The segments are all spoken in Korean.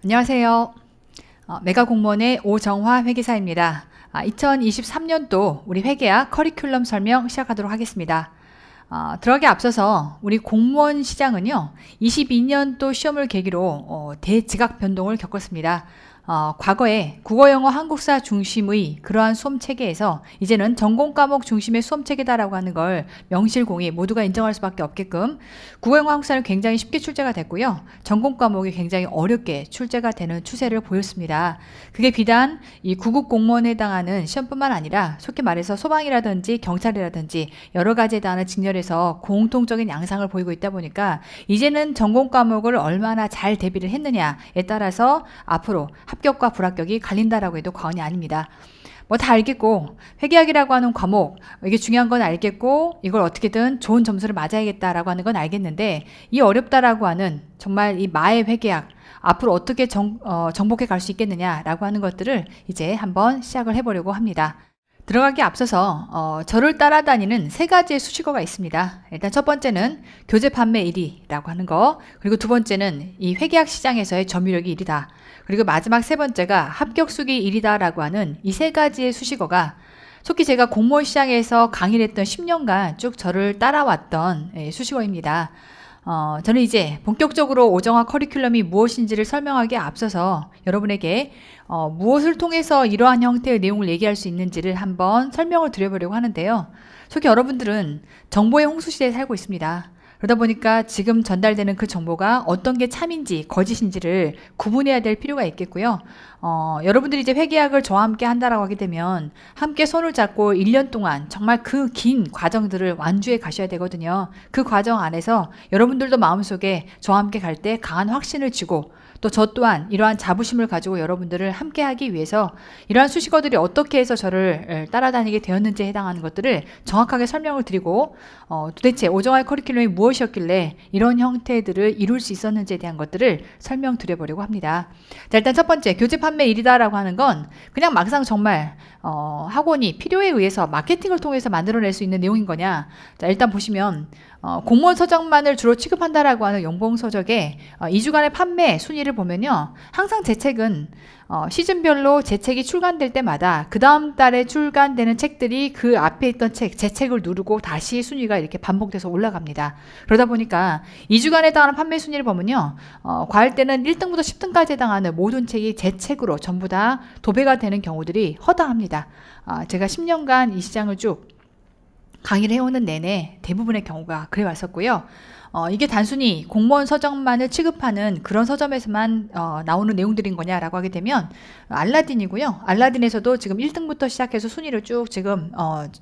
안녕하세요. 메가 공무원의 오정화 회계사입니다. 2023년도 우리 회계학 커리큘럼 설명 시작하도록 하겠습니다. 들어가기 앞서서 우리 공무원 시장은요, 22년도 시험을 계기로 대지각 변동을 겪었습니다. 과거에 국어, 영어, 한국사 중심의 그러한 수험 체계에서 이제는 전공 과목 중심의 수험 체계다라고 하는 걸 명실공히 모두가 인정할 수밖에 없게끔 국어, 영어, 한국사는 굉장히 쉽게 출제가 됐고요. 전공 과목이 굉장히 어렵게 출제가 되는 추세를 보였습니다. 그게 비단 이 구급 공무원에 해당하는 시험뿐만 아니라 속히 말해서 소방이라든지 경찰이라든지 여러 가지에 대한 직렬에서 공통적인 양상을 보이고 있다 보니까 이제는 전공 과목을 얼마나 잘 대비를 했느냐에 따라서 앞으로 합격과 불합격이 갈린다라고 해도 과언이 아닙니다. 뭐 다 알겠고 회계학이라고 하는 과목 이게 중요한 건 알겠고 이걸 어떻게든 좋은 점수를 맞아야겠다라고 하는 건 알겠는데 이 어렵다라고 하는 정말 이 마의 회계학 앞으로 어떻게 정복해 갈 수 있겠느냐라고 하는 것들을 이제 한번 시작을 해보려고 합니다. 들어가기 앞서서 저를 따라다니는 세 가지의 수식어가 있습니다. 일단 첫 번째는 교재 판매 1위라고 하는 거, 그리고 두 번째는 이 회계학 시장에서의 점유력이 1위다. 그리고 마지막 세 번째가 합격수기 1위다라고 하는 이 세 가지의 수식어가 속히 제가 공무원 시장에서 강의를 했던 10년간 쭉 저를 따라왔던 수식어입니다. 저는 이제 본격적으로 오정화 커리큘럼이 무엇인지를 설명하기에 앞서서 여러분에게 무엇을 통해서 이러한 형태의 내용을 얘기할 수 있는지를 한번 설명을 드려보려고 하는데요. 속히 여러분들은 정보의 홍수시대에 살고 있습니다. 그러다 보니까 지금 전달되는 그 정보가 어떤 게 참인지 거짓인지를 구분해야 될 필요가 있겠고요. 여러분들이 이제 회계학을 저와 함께 한다라고 하게 되면 함께 손을 잡고 1년 동안 정말 그 긴 과정들을 완주해 가셔야 되거든요. 그 과정 안에서 여러분들도 마음속에 저와 함께 갈 때 강한 확신을 쥐고 또 저 또한 이러한 자부심을 가지고 여러분들을 함께 하기 위해서 이러한 수식어들이 어떻게 해서 저를 따라다니게 되었는지에 해당하는 것들을 정확하게 설명을 드리고 도대체 오정화의 커리큘럼이 무엇이었길래 이런 형태들을 이룰 수 있었는지에 대한 것들을 설명드려보려고 합니다. 자, 일단 첫 번째 교재 판매 1위다라고 하는 건 그냥 막상 정말 학원이 필요에 의해서 마케팅을 통해서 만들어낼 수 있는 내용인 거냐. 자, 일단 보시면 공무원 서적만을 주로 취급한다라고 하는 용봉서적의 2주간의 판매 순위를 보면요. 항상 제 책은 시즌별로 제 책이 출간될 때마다 그 다음 달에 출간되는 책들이 그 앞에 있던 책, 제 책을 누르고 다시 순위가 이렇게 반복돼서 올라갑니다. 그러다 보니까 2주간에 해당하는 판매 순위를 보면요. 과할 때는 1등부터 10등까지 해당하는 모든 책이 제 책으로 전부 다 도배가 되는 경우들이 허다합니다. 제가 10년간 이 시장을 쭉 강의를 해오는 내내 대부분의 경우가 그래 왔었고요. 이게 단순히 공무원 서적만을 취급하는 그런 서점에서만 나오는 내용들인 거냐라고 하게 되면 알라딘이고요. 알라딘에서도 지금 1등부터 시작해서 순위를 쭉 지금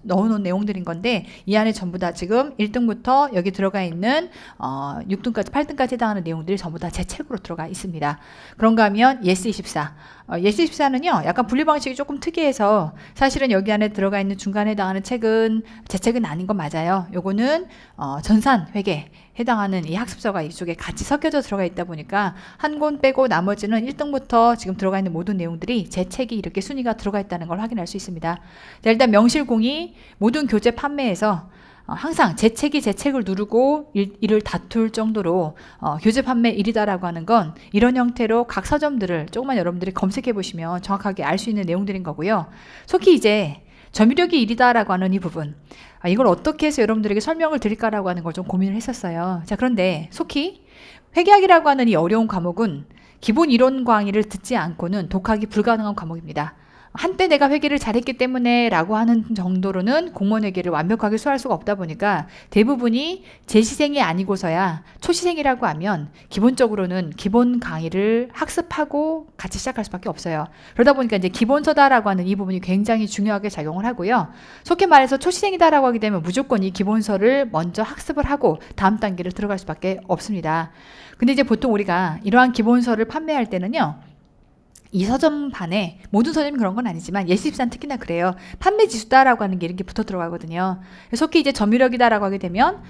넣어놓은 내용들인 건데 이 안에 전부 다 지금 1등부터 여기 들어가 있는 6등까지 8등까지 해당하는 내용들이 전부 다 제 책으로 들어가 있습니다. 그런가 하면 예스24 예스24는요 약간 분류 방식이 조금 특이해서 사실은 여기 안에 들어가 있는 중간에 해당하는 책은 제 책은 아닌 건 맞아요. 요거는 전산 회계 해당하는 이 학습서가 이쪽에 같이 섞여져 들어가 있다 보니까 한 권 빼고 나머지는 1등부터 지금 들어가 있는 모든 내용들이 제 책이 이렇게 순위가 들어가 있다는 걸 확인할 수 있습니다. 자, 일단 명실공히 모든 교재 판매에서 항상 제 책이 제 책을 누르고 이를 다툴 정도로 교재 판매 1위다라고 하는 건 이런 형태로 각 서점들을 조금만 여러분들이 검색해 보시면 정확하게 알 수 있는 내용들인 거고요. 속히 이제 점유력이 1위다라고 하는 이 부분 이걸 어떻게 해서 여러분들에게 설명을 드릴까라고 하는 걸 좀 고민을 했었어요. 자, 그런데 속히 회계학이라고 하는 이 어려운 과목은 기본 이론 강의를 듣지 않고는 독학이 불가능한 과목입니다. 한때 내가 회계를 잘했기 때문에 라고 하는 정도로는 공무원 회계를 완벽하게 수할 수가 없다 보니까 대부분이 재시생이 아니고서야 초시생이라고 하면 기본적으로는 기본 강의를 학습하고 같이 시작할 수밖에 없어요. 그러다 보니까 이제 기본서다라고 하는 이 부분이 굉장히 중요하게 작용을 하고요. 속히 말해서 초시생이다라고 하게 되면 무조건 이 기본서를 먼저 학습을 하고 다음 단계를 들어갈 수밖에 없습니다. 근데 이제 보통 우리가 이러한 기본서를 판매할 때는요. 이 서점반에 모든 서점이 그런 건 아니지만 예스24는 특히나 그래요. 판매 지수다라고 하는 게 이렇게 붙어 들어가거든요. 속히 이제 점유력이다라고 하게 되면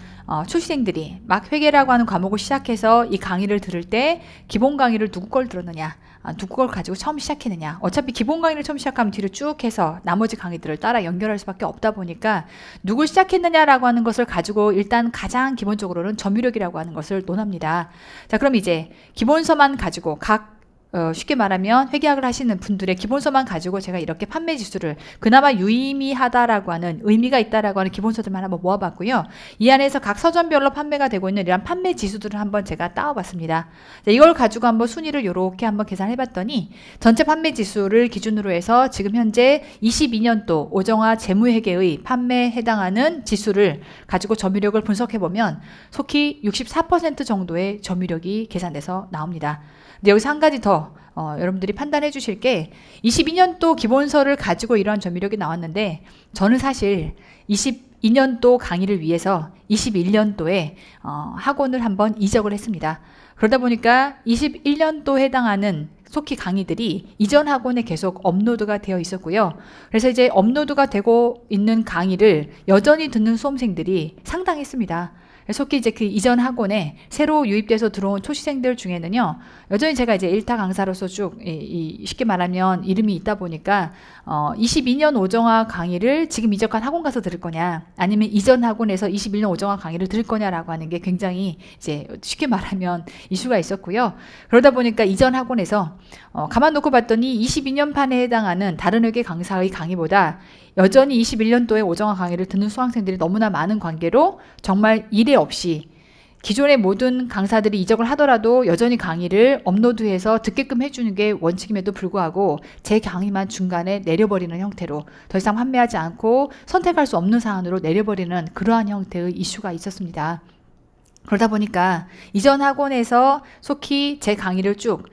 출시생들이 막 회계라고 하는 과목을 시작해서 이 강의를 들을 때 기본 강의를 누구 걸 들었느냐, 누구 걸 가지고 처음 시작했느냐. 어차피 기본 강의를 처음 시작하면 뒤로 쭉 해서 나머지 강의들을 따라 연결할 수밖에 없다 보니까 누굴 시작했느냐라고 하는 것을 가지고 일단 가장 기본적으로는 점유력이라고 하는 것을 논합니다. 자, 그럼 이제 기본서만 가지고 각 쉽게 말하면 회계학을 하시는 분들의 기본서만 가지고 제가 이렇게 판매 지수를 그나마 유의미하다라고 하는 의미가 있다라고 하는 기본서들만 한번 모아봤고요. 이 안에서 각 서점별로 판매가 되고 있는 이런 판매 지수들을 한번 제가 따와봤습니다. 자, 이걸 가지고 한번 순위를 이렇게 한번 계산해봤더니 전체 판매 지수를 기준으로 해서 지금 현재 22년도 오정화 재무회계의 판매에 해당하는 지수를 가지고 점유력을 분석해보면 속히 64% 정도의 점유력이 계산돼서 나옵니다. 근데 여기서 한 가지 더 여러분들이 판단해 주실 게 22년도 기본서를 가지고 이러한 점유력이 나왔는데 저는 사실 22년도 강의를 위해서 21년도에 학원을 한번 이적을 했습니다. 그러다 보니까 21년도에 해당하는 속히 강의들이 이전 학원에 계속 업로드가 되어 있었고요. 그래서 이제 업로드가 되고 있는 강의를 여전히 듣는 수험생들이 상당했습니다. 속히 이제 그 이전 학원에 새로 유입돼서 들어온 초시생들 중에는요, 여전히 제가 이제 일타 강사로서 쭉 쉽게 말하면 이름이 있다 보니까 22년 오정화 강의를 지금 이적한 학원 가서 들을 거냐, 아니면 이전 학원에서 21년 오정화 강의를 들을 거냐라고 하는 게 굉장히 이제 쉽게 말하면 이슈가 있었고요. 그러다 보니까 이전 학원에서 가만 놓고 봤더니 22년 판에 해당하는 다른 회계 강사의 강의보다 여전히 21년도에 오정화 강의를 듣는 수강생들이 너무나 많은 관계로 정말 이례 없이 기존의 모든 강사들이 이적을 하더라도 여전히 강의를 업로드해서 듣게끔 해주는 게 원칙임에도 불구하고 제 강의만 중간에 내려버리는 형태로 더 이상 판매하지 않고 선택할 수 없는 사안으로 내려버리는 그러한 형태의 이슈가 있었습니다. 그러다 보니까 이전 학원에서 속히 제 강의를 쭉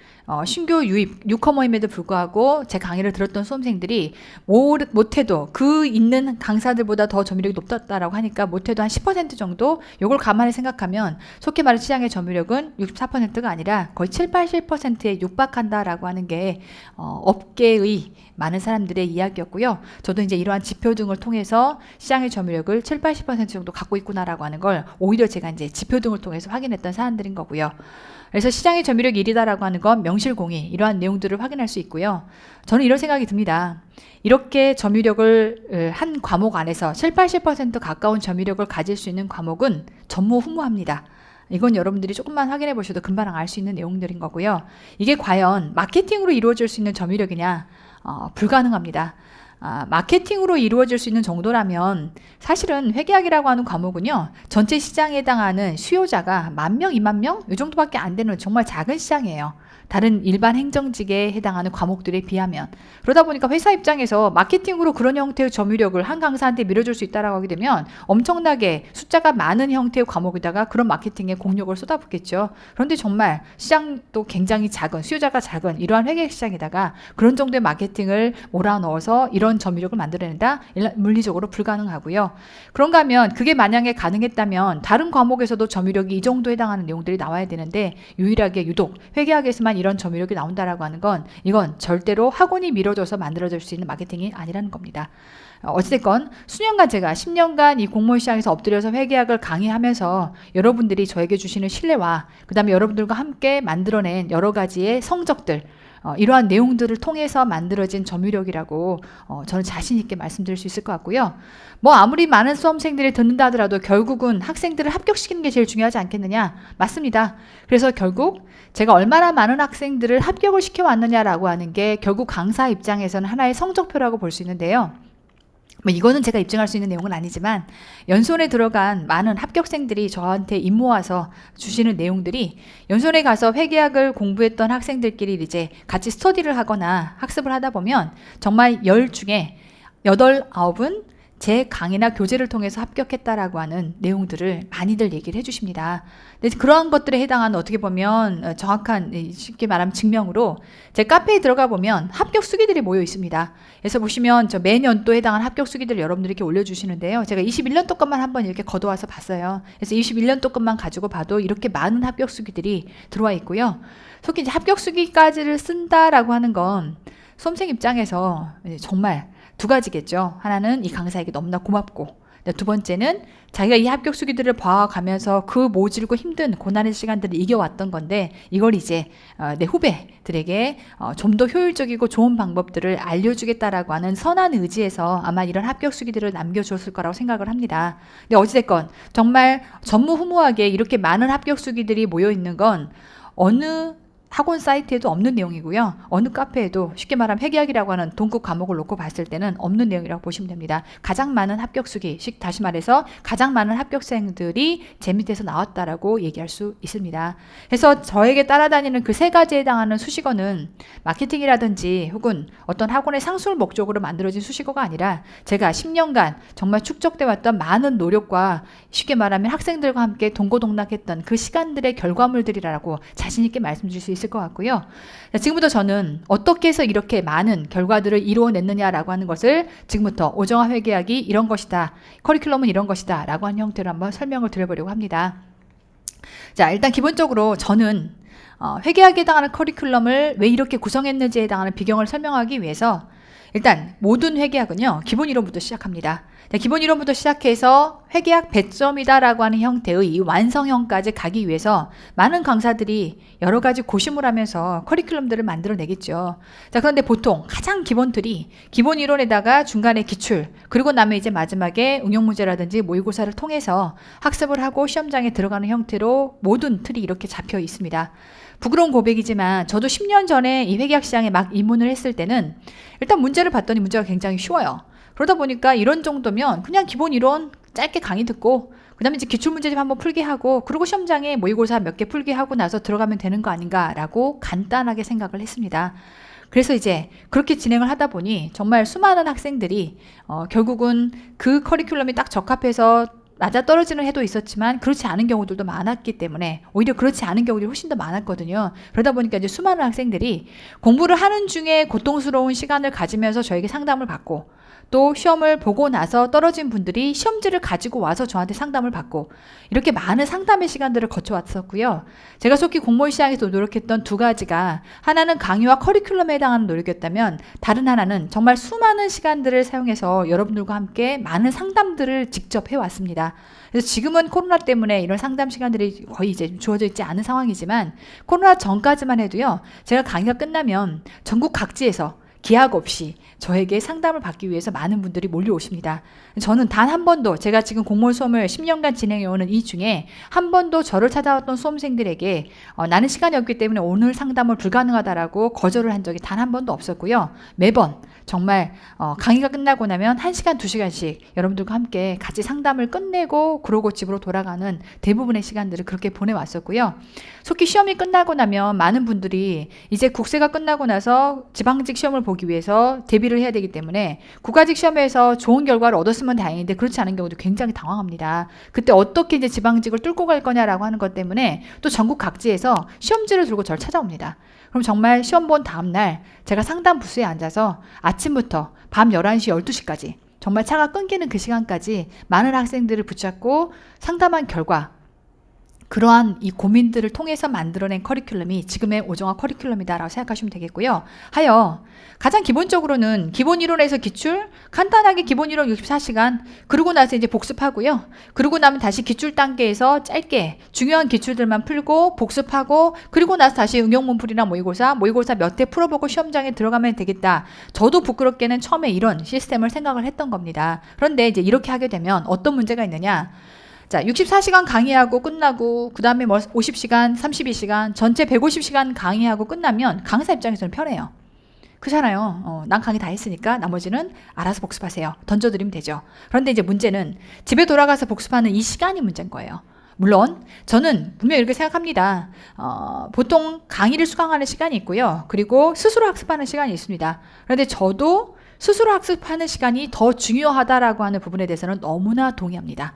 신규 유입 뉴커머임에도 불구하고 제 강의를 들었던 수험생들이 못해도 그 있는 강사들보다 더 점유력이 높았다라고 하니까 못해도 한 10% 정도 요걸 감안해 생각하면 속히 말해 시장의 점유력은 64%가 아니라 거의 7, 80%에 육박한다라고 하는 게 업계의 많은 사람들의 이야기였고요. 저도 이제 이러한 지표 등을 통해서 시장의 점유력을 7, 80% 정도 갖고 있구나라고 하는 걸 오히려 제가 이제 지표 등을 통해서 확인했던 사안들인 거고요. 그래서 시장의 점유력 1위다라고 하는 건 명실공히 이러한 내용들을 확인할 수 있고요. 저는 이런 생각이 듭니다. 이렇게 점유력을 한 과목 안에서 7, 80% 가까운 점유력을 가질 수 있는 과목은 전무후무합니다. 이건 여러분들이 조금만 확인해 보셔도 금방 알 수 있는 내용들인 거고요. 이게 과연 마케팅으로 이루어질 수 있는 점유력이냐? 불가능합니다. 마케팅으로 이루어질 수 있는 정도라면 사실은 회계학이라고 하는 과목은요, 전체 시장에 해당하는 수요자가 10,000명, 20,000명? 이 정도밖에 안 되는 정말 작은 시장이에요. 다른 일반 행정직에 해당하는 과목들에 비하면. 그러다 보니까 회사 입장에서 마케팅으로 그런 형태의 점유력을 한 강사한테 밀어줄 수 있다라고 하게 되면 엄청나게 숫자가 많은 형태의 과목에다가 그런 마케팅에 공력을 쏟아붓겠죠. 그런데 정말 시장도 굉장히 작은, 수요자가 작은 이러한 회계 시장에다가 그런 정도의 마케팅을 몰아넣어서 이런 점유력을 만들어낸다? 물리적으로 불가능하고요. 그런가 하면 그게 만약에 가능했다면 다른 과목에서도 점유력이 이 정도 해당하는 내용들이 나와야 되는데 유일하게 유독 회계학에서만 이런 점유력이 나온다라고 하는 건 이건 절대로 학원이 밀어줘서 만들어질 수 있는 마케팅이 아니라는 겁니다. 어찌됐건 수년간 제가 10년간 이 공무원 시장에서 엎드려서 회계학을 강의하면서 여러분들이 저에게 주시는 신뢰와 그 다음에 여러분들과 함께 만들어낸 여러 가지의 성적들, 이러한 내용들을 통해서 만들어진 점유력이라고 저는 자신 있게 말씀드릴 수 있을 것 같고요. 뭐 아무리 많은 수험생들이 듣는다 하더라도 결국은 학생들을 합격시키는 게 제일 중요하지 않겠느냐? 맞습니다. 그래서 결국 제가 얼마나 많은 학생들을 합격을 시켜왔느냐라고 하는 게 결국 강사 입장에서는 하나의 성적표라고 볼 수 있는데요. 뭐 이거는 제가 입증할 수 있는 내용은 아니지만 연수원에 들어간 많은 합격생들이 저한테 입모아서 주시는 내용들이 연수원에 가서 회계학을 공부했던 학생들끼리 이제 같이 스터디를 하거나 학습을 하다 보면 정말 10 중에 8, 9은 제 강의나 교재를 통해서 합격했다라고 하는 내용들을 많이들 얘기를 해주십니다. 근데 그러한 것들에 해당하는 어떻게 보면 정확한 쉽게 말하면 증명으로 제 카페에 들어가 보면 합격 수기들이 모여 있습니다. 그래서 보시면 저 매년 또 해당하는 합격 수기들을 여러분들이 이렇게 올려주시는데요. 제가 21년도 것만 한번 이렇게 걷어와서 봤어요. 그래서 21년도 것만 가지고 봐도 이렇게 많은 합격 수기들이 들어와 있고요. 특히 이제 합격 수기까지를 쓴다라고 하는 건 수험생 입장에서 정말 두 가지겠죠. 하나는 이 강사에게 너무나 고맙고, 두 번째는 자기가 이 합격 수기들을 봐가면서 그 모질고 힘든 고난의 시간들을 이겨왔던 건데 이걸 이제 내 후배들에게 좀 더 효율적이고 좋은 방법들을 알려주겠다라고 하는 선한 의지에서 아마 이런 합격 수기들을 남겨줬을 거라고 생각을 합니다. 근데 어찌됐건 정말 전무후무하게 이렇게 많은 합격 수기들이 모여 있는 건 어느 학원 사이트에도 없는 내용이고요. 어느 카페에도 쉽게 말하면 회계학이라고 하는 동급 과목을 놓고 봤을 때는 없는 내용이라고 보시면 됩니다. 가장 많은 합격 수기, 다시 말해서 가장 많은 합격생들이 제 밑에서 나왔다라고 얘기할 수 있습니다. 그래서 저에게 따라다니는 그 세 가지에 해당하는 수식어는 마케팅이라든지 혹은 어떤 학원의 상술 목적으로 만들어진 수식어가 아니라 제가 10년간 정말 축적돼 왔던 많은 노력과 쉽게 말하면 학생들과 함께 동고동락했던 그 시간들의 결과물들이라고 자신 있게 말씀드릴 수 있을 것 같고요. 지금부터 저는 어떻게 해서 이렇게 많은 결과들을 이루어냈느냐라고 하는 것을 지금부터 오정화 회계학이 이런 것이다, 커리큘럼은 이런 것이다 라고 하는 형태로 한번 설명을 드려보려고 합니다. 자, 일단 기본적으로 저는 회계학에 해당하는 커리큘럼을 왜 이렇게 구성했는지에 해당하는 비경을 설명하기 위해서 일단 모든 회계학은요, 기본 이론부터 시작합니다. 기본 이론부터 시작해서 회계학 배점이다 라고 하는 형태의 이 완성형까지 가기 위해서 많은 강사들이 여러 가지 고심을 하면서 커리큘럼들을 만들어내겠죠. 자, 그런데 보통 가장 기본 틀이 기본 이론에다가 중간에 기출, 그리고 나면 이제 마지막에 응용문제라든지 모의고사를 통해서 학습을 하고 시험장에 들어가는 형태로 모든 틀이 이렇게 잡혀 있습니다. 부끄러운 고백이지만 저도 10년 전에 이 회계학 시장에 막 입문을 했을 때는 일단 문제를 봤더니 문제가 굉장히 쉬워요. 그러다 보니까 이런 정도면 그냥 기본 이론 짧게 강의 듣고 그 다음에 이제 기출문제집 한번 풀게 하고 그리고 시험장에 모의고사 몇 개 풀게 하고 나서 들어가면 되는 거 아닌가라고 간단하게 생각을 했습니다. 그래서 이제 그렇게 진행을 하다 보니 정말 수많은 학생들이 결국은 그 커리큘럼이 딱 적합해서 맞아떨어지는 해도 있었지만 그렇지 않은 경우들도 많았기 때문에 오히려 그렇지 않은 경우들이 훨씬 더 많았거든요. 그러다 보니까 이제 수많은 학생들이 공부를 하는 중에 고통스러운 시간을 가지면서 저에게 상담을 받고 또 시험을 보고 나서 떨어진 분들이 시험지를 가지고 와서 저한테 상담을 받고 이렇게 많은 상담의 시간들을 거쳐왔었고요. 제가 속히 공무원 시장에서 노력했던 두 가지가 하나는 강의와 커리큘럼에 해당하는 노력이었다면 다른 하나는 정말 수많은 시간들을 사용해서 여러분들과 함께 많은 상담들을 직접 해왔습니다. 그래서 지금은 코로나 때문에 이런 상담 시간들이 거의 이제 주어져 있지 않은 상황이지만 코로나 전까지만 해도요. 제가 강의가 끝나면 전국 각지에서 기약 없이 저에게 상담을 받기 위해서 많은 분들이 몰려오십니다. 저는 단 한 번도 제가 지금 공무원 수험을 10년간 진행해오는 이 중에 한 번도 저를 찾아왔던 수험생들에게 나는 시간이 없기 때문에 오늘 상담을 불가능하다라고 거절을 한 적이 단 한 번도 없었고요. 매번 정말 강의가 끝나고 나면 1시간, 2시간씩 여러분들과 함께 같이 상담을 끝내고 그러고 집으로 돌아가는 대부분의 시간들을 그렇게 보내왔었고요. 속히 시험이 끝나고 나면 많은 분들이 이제 국세가 끝나고 나서 지방직 시험을 보기 위해서 대비를 해야 되기 때문에 국가직 시험에서 좋은 결과를 얻었으면 다행인데 그렇지 않은 경우도 굉장히 당황합니다. 그때 어떻게 이제 지방직을 뚫고 갈 거냐라고 하는 것 때문에 또 전국 각지에서 시험지를 들고 저를 찾아옵니다. 그럼 정말 시험 본 다음날 제가 상담 부스에 앉아서 아침부터 밤 11시, 12시까지 정말 차가 끊기는 그 시간까지 많은 학생들을 붙잡고 상담한 결과 그러한 이 고민들을 통해서 만들어낸 커리큘럼이 지금의 오정화 커리큘럼이다라고 생각하시면 되겠고요. 하여 가장 기본적으로는 기본 이론에서 기출, 간단하게 기본 이론 64시간, 그러고 나서 이제 복습하고요. 그러고 나면 다시 기출 단계에서 짧게 중요한 기출들만 풀고 복습하고 그리고 나서 다시 응용문풀이나 모의고사 몇 회 풀어보고 시험장에 들어가면 되겠다. 저도 부끄럽게는 처음에 이런 시스템을 생각을 했던 겁니다. 그런데 이제 이렇게 하게 되면 어떤 문제가 있느냐? 자, 64시간 강의하고 끝나고 그 다음에 뭐 50시간, 32시간, 전체 150시간 강의하고 끝나면 강사 입장에서는 편해요. 그렇잖아요. 난 강의 다 했으니까 나머지는 알아서 복습하세요. 던져드리면 되죠. 그런데 이제 문제는 집에 돌아가서 복습하는 이 시간이 문제인 거예요. 물론 저는 분명히 이렇게 생각합니다. 보통 강의를 수강하는 시간이 있고요. 그리고 스스로 학습하는 시간이 있습니다. 그런데 저도 스스로 학습하는 시간이 더 중요하다라고 하는 부분에 대해서는 너무나 동의합니다.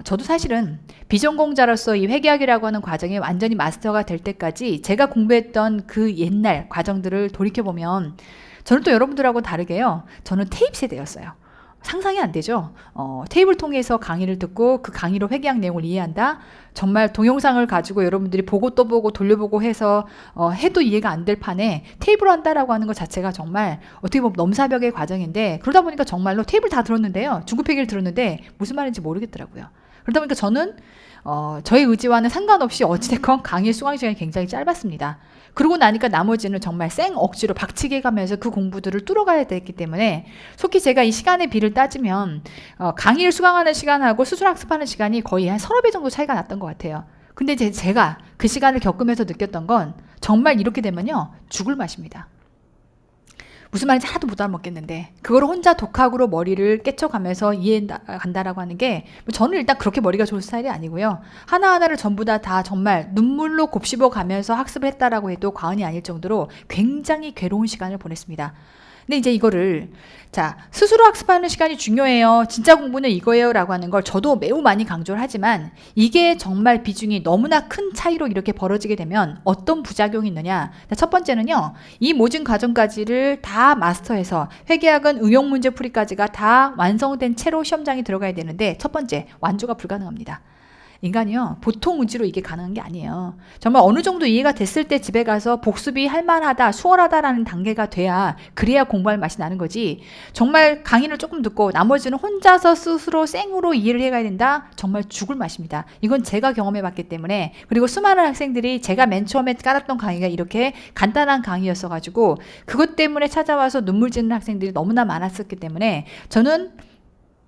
저도 사실은 비전공자로서 이 회계학이라고 하는 과정이 완전히 마스터가 될 때까지 제가 공부했던 그 옛날 과정들을 돌이켜보면 저는 또 여러분들하고 다르게요. 저는 테이프 세대였어요. 상상이 안 되죠. 테이프를 통해서 강의를 듣고 그 강의로 회계학 내용을 이해한다. 정말 동영상을 가지고 여러분들이 보고 또 보고 돌려보고 해서 해도 이해가 안 될 판에 테이프로 한다라고 하는 것 자체가 정말 어떻게 보면 넘사벽의 과정인데 그러다 보니까 정말로 테이프를 다 들었는데요. 중급 회계를 들었는데 무슨 말인지 모르겠더라고요. 그러다 보니까 저는 저의 의지와는 상관없이 어찌됐건 강의 수강 시간이 굉장히 짧았습니다. 그러고 나니까 나머지는 정말 생 억지로 박치게 가면서 그 공부들을 뚫어가야 됐기 때문에 속히 제가 이 시간의 비를 따지면 강의를 수강하는 시간하고 수술 학습하는 시간이 거의 한 서너 배 정도 차이가 났던 것 같아요. 근데 제가 그 시간을 겪으면서 느꼈던 건 정말 이렇게 되면요, 죽을 맛입니다. 무슨 말인지 하나도 못 알아먹겠는데 그걸 혼자 독학으로 머리를 깨쳐가면서 이해간다라고 하는 게 저는 일단 그렇게 머리가 좋은 스타일이 아니고요. 하나하나를 전부 다 정말 눈물로 곱씹어 가면서 학습을 했다라고 해도 과언이 아닐 정도로 굉장히 괴로운 시간을 보냈습니다. 근데 이제 이거를 스스로 학습하는 시간이 중요해요. 진짜 공부는 이거예요 라고 하는 걸 저도 매우 많이 강조를 하지만 이게 정말 비중이 너무나 큰 차이로 이렇게 벌어지게 되면 어떤 부작용이 있느냐. 첫 번째는요. 이 모든 과정까지를 다 마스터해서 회계학은 응용 문제 풀이까지가 다 완성된 채로 시험장에 들어가야 되는데 첫 번째, 완주가 불가능합니다. 인간이요, 보통 의지로 이게 가능한 게 아니에요. 정말 어느 정도 이해가 됐을 때 집에 가서 복습이 할만하다, 수월하다라는 단계가 돼야 그래야 공부할 맛이 나는 거지. 정말 강의를 조금 듣고 나머지는 혼자서 스스로 생으로 이해를 해가야 된다? 정말 죽을 맛입니다. 이건 제가 경험해 봤기 때문에, 그리고 수많은 학생들이 제가 맨 처음에 깔았던 강의가 이렇게 간단한 강의였어 가지고 그것 때문에 찾아와서 눈물 짓는 학생들이 너무나 많았었기 때문에 저는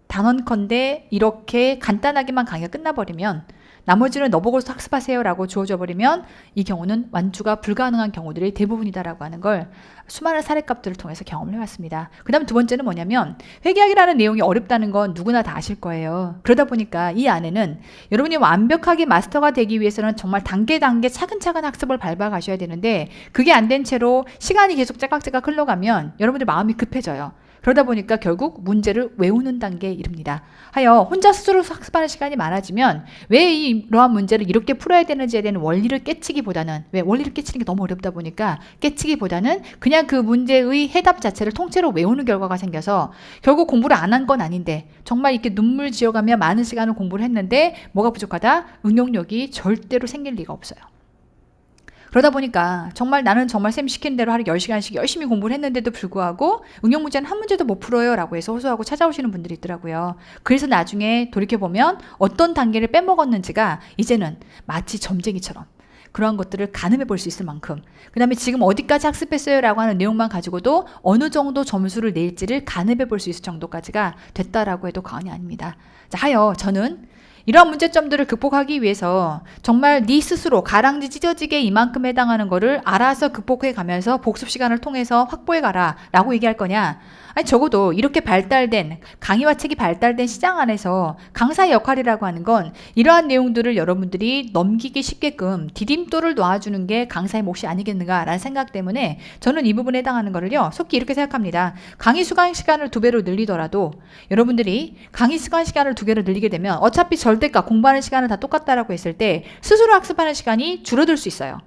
단언컨대 이렇게 간단하게만 강의가 끝나버리면 나머지는 너보고 학습하세요 라고 주어져 버리면 이 경우는 완주가 불가능한 경우들이 대부분이다라고 하는 걸 수많은 사례값들을 통해서 경험을 해왔습니다. 그 다음 두 번째는 뭐냐면 회계학이라는 내용이 어렵다는 건 누구나 다 아실 거예요. 그러다 보니까 이 안에는 여러분이 완벽하게 마스터가 되기 위해서는 정말 단계 차근차근 학습을 밟아가셔야 되는데 그게 안 된 채로 시간이 계속 째깍째깍 흘러가면 여러분들 마음이 급해져요. 그러다 보니까 결국 문제를 외우는 단계에 이릅니다. 하여 혼자 스스로 학습하는 시간이 많아지면 왜 이러한 문제를 이렇게 풀어야 되는지에 대한 원리를 깨치기보다는, 왜 원리를 깨치는 게 너무 어렵다 보니까 깨치기보다는 그냥 그 문제의 해답 자체를 통째로 외우는 결과가 생겨서 결국 공부를 안 한 건 아닌데 정말 이렇게 눈물 지어가며 많은 시간을 공부를 했는데 뭐가 부족하다? 응용력이 절대로 생길 리가 없어요. 그러다 보니까 정말 나는 정말 쌤 시키는 대로 하루 10시간씩 열심히 공부를 했는데도 불구하고 응용 문제는 한 문제도 못 풀어요 라고 해서 호소하고 찾아오시는 분들이 있더라고요. 그래서 나중에 돌이켜보면 어떤 단계를 빼먹었는지가 이제는 마치 점쟁이처럼 그러한 것들을 가늠해 볼 수 있을 만큼, 그 다음에 지금 어디까지 학습했어요 라고 하는 내용만 가지고도 어느 정도 점수를 낼지를 가늠해 볼 수 있을 정도까지가 됐다라고 해도 과언이 아닙니다. 하여 저는 이러한 문제점들을 극복하기 위해서 정말 네 스스로 가랑지 찢어지게 이만큼 해당하는 거를 알아서 극복해 가면서 복습 시간을 통해서 확보해 가라 라고 얘기할 거냐. 아니 적어도 이렇게 발달된 강의와 책이 발달된 시장 안에서 강사의 역할이라고 하는 건 이러한 내용들을 여러분들이 넘기기 쉽게끔 디딤돌을 놓아주는 게 강사의 몫이 아니겠는가라는 생각 때문에 저는 이 부분에 해당하는 거를요 속히 이렇게 생각합니다. 강의 수강 시간을 2배로 늘리더라도 여러분들이 강의 수강 시간을 2배로 늘리게 되면 어차피 절대값 공부하는 시간은 다 똑같다라고 했을 때 스스로 학습하는 시간이 줄어들 수 있어요.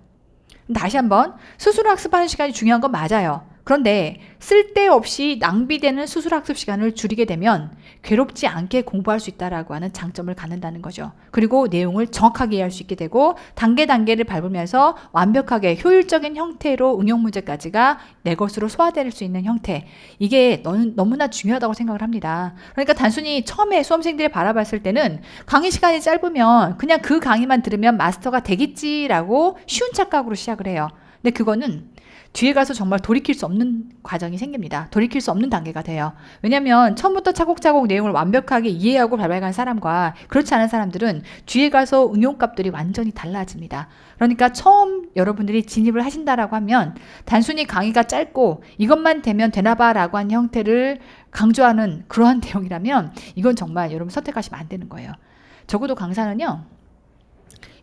다시 한번 스스로 학습하는 시간이 중요한 건 맞아요. 그런데 쓸데없이 낭비되는 스스로 학습 시간을 줄이게 되면 괴롭지 않게 공부할 수 있다라고 하는 장점을 갖는다는 거죠. 그리고 내용을 정확하게 이해할 수 있게 되고 단계를 밟으면서 완벽하게 효율적인 형태로 응용 문제까지가 내 것으로 소화될 수 있는 형태. 이게 너무나 중요하다고 생각을 합니다. 그러니까 단순히 처음에 수험생들이 바라봤을 때는 강의 시간이 짧으면 그냥 그 강의만 들으면 마스터가 되겠지라고 쉬운 착각으로 시작을 해요. 근데 그거는 뒤에 가서 정말 돌이킬 수 없는 과정이 생깁니다. 돌이킬 수 없는 단계가 돼요. 왜냐하면 처음부터 차곡차곡 내용을 완벽하게 이해하고 발발한 사람과 그렇지 않은 사람들은 뒤에 가서 응용값들이 완전히 달라집니다. 그러니까 처음 여러분들이 진입을 하신다라고 하면 단순히 강의가 짧고 이것만 되면 되나봐 라고 하는 형태를 강조하는 그러한 내용이라면 이건 정말 여러분 선택하시면 안 되는 거예요. 적어도 강사는요,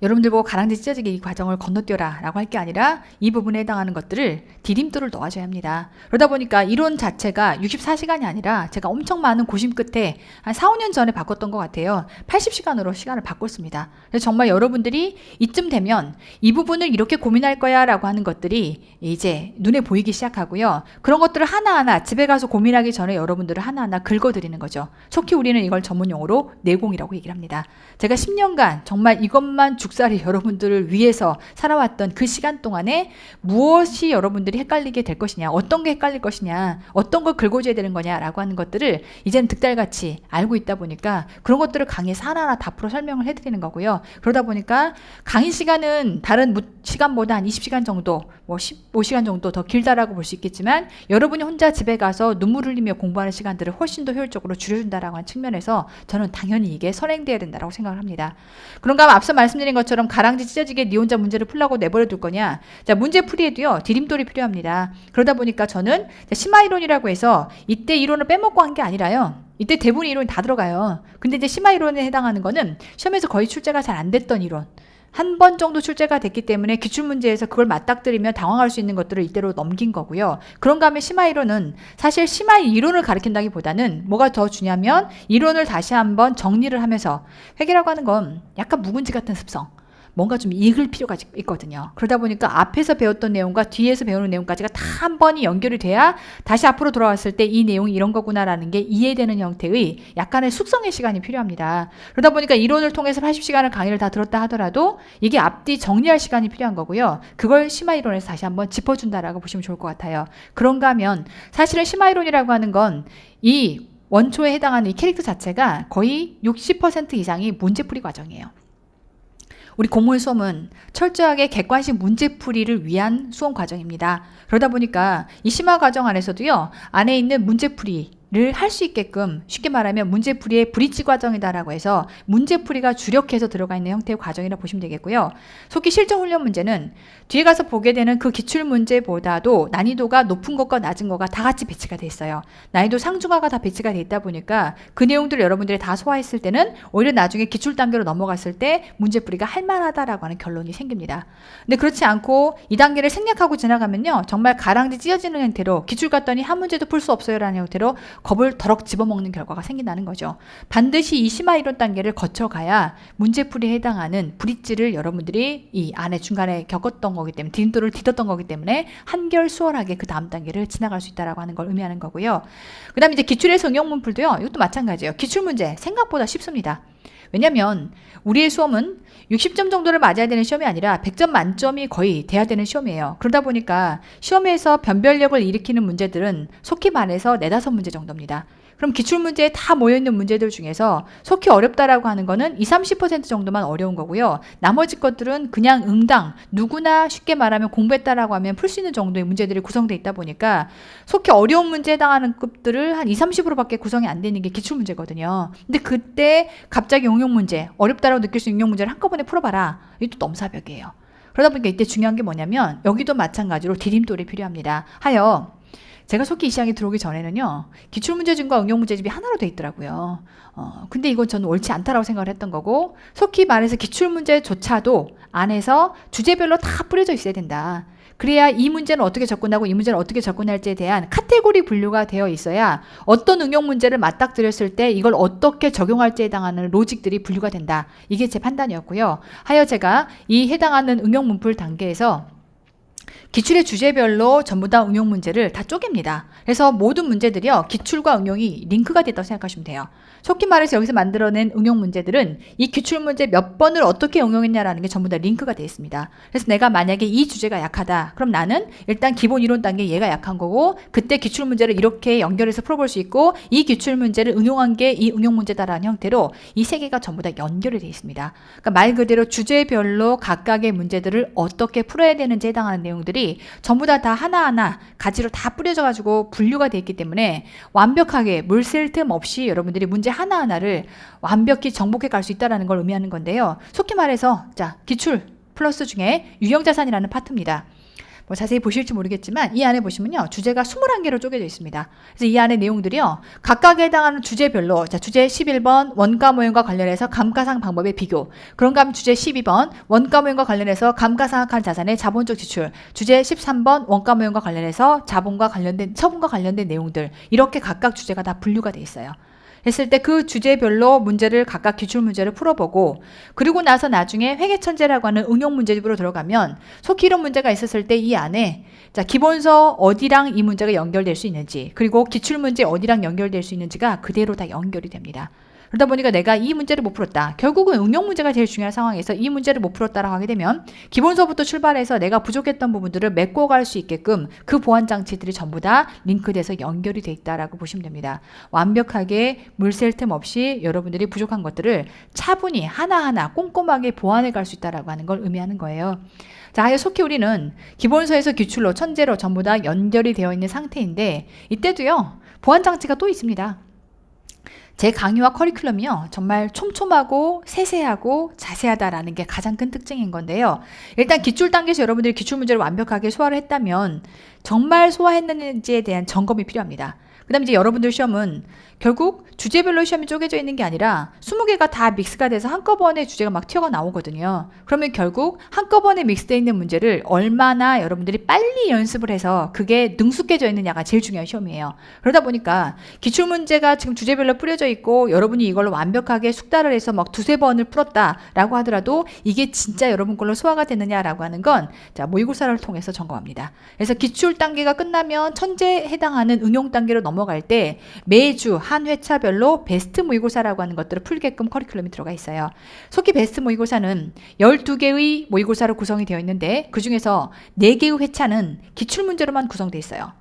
여러분들 보고 가랑지 찢어지게 이 과정을 건너뛰어라 라고 할 게 아니라 이 부분에 해당하는 것들을 디딤돌을 놓아줘야 합니다. 그러다 보니까 이론 자체가 64시간이 아니라 제가 엄청 많은 고심 끝에 한 4, 5년 전에 바꿨던 것 같아요. 80시간으로 시간을 바꿨습니다. 그래서 정말 여러분들이 이쯤 되면 이 부분을 이렇게 고민할 거야 라고 하는 것들이 이제 눈에 보이기 시작하고요. 그런 것들을 하나하나 집에 가서 고민하기 전에 여러분들을 하나하나 긁어드리는 거죠. 속히 우리는 이걸 전문용어로 내공이라고 얘기를 합니다. 제가 10년간 정말 이것만 죽살이 여러분들을 위해서 살아왔던 그 시간 동안에 무엇이 여러분들이 헷갈리게 될 것이냐, 어떤 게 헷갈릴 것이냐, 어떤 걸 긁어줘야 되는 거냐라고 하는 것들을 이제는 득달같이 알고 있다 보니까 그런 것들을 강의에서 하나하나 다 풀어 설명을 해드리는 거고요. 그러다 보니까 강의 시간은 다른 시간보다 한 20시간 정도, 15시간 정도 더 길다라고 볼 수 있겠지만 여러분이 혼자 집에 가서 눈물 흘리며 공부하는 시간들을 훨씬 더 효율적으로 줄여준다라고 하는 측면에서 저는 당연히 이게 선행돼야 된다라고 생각을 합니다. 그런가 하면 앞서 말씀드린 것처럼 가랑지 찢어지게 니 혼자 문제를 풀라고 내버려 둘 거냐. 자, 문제풀이에도요, 디딤돌이 필요합니다. 그러다 보니까 저는 심화이론이라고 해서 이때 이론을 빼먹고 한 게 아니라요. 이때 대부분 이론이 다 들어가요. 근데 이제 심화이론에 해당하는 거는 시험에서 거의 출제가 잘 안 됐던 이론. 한 번 정도 출제가 됐기 때문에 기출문제에서 그걸 맞닥뜨리면 당황할 수 있는 것들을 이대로 넘긴 거고요. 그런가 하면 심화이론은 사실 심화이론을 가르친다기보다는 뭐가 더 중요하면 이론을 다시 한번 정리를 하면서 회계라고 하는 건 약간 묵은지 같은 습성. 뭔가 좀 읽을 필요가 있거든요. 그러다 보니까 앞에서 배웠던 내용과 뒤에서 배우는 내용까지가 다 한 번이 연결이 돼야 다시 앞으로 돌아왔을 때 이 내용이 이런 거구나라는 게 이해되는 형태의 약간의 숙성의 시간이 필요합니다. 그러다 보니까 이론을 통해서 80시간을 강의를 다 들었다 하더라도 이게 앞뒤 정리할 시간이 필요한 거고요. 그걸 심화이론에서 다시 한번 짚어준다라고 보시면 좋을 것 같아요. 그런가 하면 사실은 심화이론이라고 하는 건 이 원초에 해당하는 이 캐릭터 자체가 거의 60% 이상이 문제풀이 과정이에요. 우리 공무원 수험은 철저하게 객관식 문제풀이를 위한 수험 과정입니다. 그러다 보니까 이 심화 과정 안에서도요, 안에 있는 문제풀이를 할 수 있게끔 쉽게 말하면 문제풀이의 브릿지 과정이다라고 해서 문제풀이가 주력해서 들어가 있는 형태의 과정이라 보시면 되겠고요. 속기 실전 훈련 문제는 뒤에 가서 보게 되는 그 기출 문제보다도 난이도가 높은 것과 낮은 것과 다 같이 배치가 돼 있어요. 난이도 상중하가 다 배치가 돼 있다 보니까 그 내용들을 여러분들이 다 소화했을 때는 오히려 나중에 기출 단계로 넘어갔을 때 문제풀이가 할만하다라고 하는 결론이 생깁니다. 근데 그렇지 않고 이 단계를 생략하고 지나가면요, 정말 가랑지 찢어지는 형태로 기출 갔더니 한 문제도 풀 수 없어요라는 형태로 겁을 덜럭 집어먹는 결과가 생긴다는 거죠. 반드시 이 심화이론 단계를 거쳐가야 문제풀이에 해당하는 브릿지를 여러분들이 이 안에 중간에 겪었던 거기 때문에 디딤돌을 디뎠던 거기 때문에 한결 수월하게 그 다음 단계를 지나갈 수 있다라고 하는 걸 의미하는 거고요. 그 다음에 이제 기출에서 응용 문풀도요, 이것도 마찬가지예요. 기출 문제 생각보다 쉽습니다. 왜냐면 우리의 수험은 60점 정도를 맞아야 되는 시험이 아니라 100점 만점이 거의 돼야 되는 시험이에요. 그러다 보니까 시험에서 변별력을 일으키는 문제들은 속히 말해서 4-5문제 정도입니다. 그럼 기출문제에 다 모여있는 문제들 중에서 속히 어렵다라고 하는 거는 20-30% 정도만 어려운 거고요. 나머지 것들은 그냥 응당, 누구나 쉽게 말하면 공부했다라고 하면 풀 수 있는 정도의 문제들이 구성되어 있다 보니까 속히 어려운 문제에 해당하는 급들을 한 20-30%밖에 구성이 안 되는 게 기출문제거든요. 근데 그때 갑자기 응용문제, 어렵다라고 느낄 수 있는 응용문제를 한꺼번에 풀어봐라. 이것도 넘사벽이에요. 그러다 보니까 이때 중요한 게 뭐냐면 여기도 마찬가지로 디딤돌이 필요합니다. 하여 제가 속기 이 시장에 들어오기 전에는요, 기출문제집과 응용문제집이 하나로 돼 있더라고요. 근데 이건 저는 옳지 않다라고 생각을 했던 거고, 속히 말해서 기출문제조차도 안에서 주제별로 다 뿌려져 있어야 된다. 그래야 이 문제는 어떻게 접근하고 이 문제는 어떻게 접근할지에 대한 카테고리 분류가 되어 있어야 어떤 응용 문제를 맞닥뜨렸을 때 이걸 어떻게 적용할지에 해당하는 로직들이 분류가 된다. 이게 제 판단이었고요. 하여 제가 이 해당하는 응용 문풀 단계에서 기출의 주제별로 전부 다 응용 문제를 다 쪼갭니다. 그래서 모든 문제들이요, 기출과 응용이 링크가 됐다고 생각하시면 돼요. 속히 말해서 여기서 만들어낸 응용 문제들은 이 기출 문제 몇 번을 어떻게 응용했냐라는 게 전부 다 링크가 되어 있습니다. 그래서 내가 만약에 이 주제가 약하다, 그럼 나는 일단 기본 이론 단계 얘가 약한 거고, 그때 기출 문제를 이렇게 연결해서 풀어볼 수 있고, 이 기출 문제를 응용한 게 이 응용 문제다라는 형태로 이 세 개가 전부 다 연결이 되어 있습니다. 그러니까 말 그대로 주제별로 각각의 문제들을 어떻게 풀어야 되는지 해당하는 내용들이 전부 다 하나하나 가지로 다 뿌려져 가지고 분류가 되어 있기 때문에 완벽하게 물 셀 틈 없이 여러분들이 문제 하나하나를 완벽히 정복해 갈 수 있다는 걸 의미하는 건데요. 속히 말해서 자, 기출 플러스 중에 유형자산이라는 파트입니다. 뭐 자세히 보실지 모르겠지만 이 안에 보시면요, 주제가 21개로 쪼개져 있습니다. 그래서 이 안에 내용들이요, 각각에 해당하는 주제별로, 자, 주제 11번 원가 모형과 관련해서 감가상 방법의 비교, 그런가 하면 주제 12번 원가 모형과 관련해서 감가상각한 자산의 자본적 지출, 주제 13번 원가 모형과 관련해서 자본과 관련된 처분과 관련된 내용들, 이렇게 각각 주제가 다 분류가 돼 있어요. 했을 때 그 주제별로 문제를 각각 기출 문제를 풀어보고, 그리고 나서 나중에 회계천재라고 하는 응용 문제집으로 들어가면 속히 이런 문제가 있었을 때 이 안에 자, 기본서 어디랑 이 문제가 연결될 수 있는지, 그리고 기출 문제 어디랑 연결될 수 있는지가 그대로 다 연결이 됩니다. 그러다 보니까 내가 이 문제를 못 풀었다, 결국은 응용 문제가 제일 중요한 상황에서 이 문제를 못 풀었다라고 하게 되면 기본서부터 출발해서 내가 부족했던 부분들을 메꿔 갈 수 있게끔 그 보완 장치들이 전부 다 링크돼서 연결이 돼 있다라고 보시면 됩니다. 완벽하게 물샐 틈 없이 여러분들이 부족한 것들을 차분히 하나하나 꼼꼼하게 보완해 갈 수 있다라고 하는 걸 의미하는 거예요. 자, 하여 속히 우리는 기본서에서 기출로 천재로 전부 다 연결이 되어 있는 상태인데, 이때도요, 보완 장치가 또 있습니다. 제 강의와 커리큘럼이요, 정말 촘촘하고 세세하고 자세하다라는 게 가장 큰 특징인 건데요. 일단 기출 단계에서 여러분들이 기출문제를 완벽하게 소화를 했다면 정말 소화했는지에 대한 점검이 필요합니다. 그 다음에 이제 여러분들 시험은 결국 주제별로 시험이 쪼개져 있는 게 아니라 20개가 다 믹스가 돼서 한꺼번에 주제가 막 튀어가 나오거든요. 그러면 결국 한꺼번에 믹스되어 있는 문제를 얼마나 여러분들이 빨리 연습을 해서 그게 능숙해져 있느냐가 제일 중요한 시험이에요. 그러다 보니까 기출문제가 지금 주제별로 뿌려져 있고 여러분이 이걸로 완벽하게 숙달을 해서 막 두세 번을 풀었다라고 하더라도 이게 진짜 여러분 걸로 소화가 되느냐라고 하는 건 자, 모의고사를 통해서 점검합니다. 그래서 기출 단계가 끝나면 천재에 해당하는 응용 단계로 넘어갈 때 매주 한 회차별로 베스트 모의고사라고 하는 것들을 풀게끔 커리큘럼이 들어가 있어요. 속히 베스트 모의고사는 12개의 모의고사로 구성이 되어 있는데 그 중에서 4개의 회차는 기출문제로만 구성되어 있어요.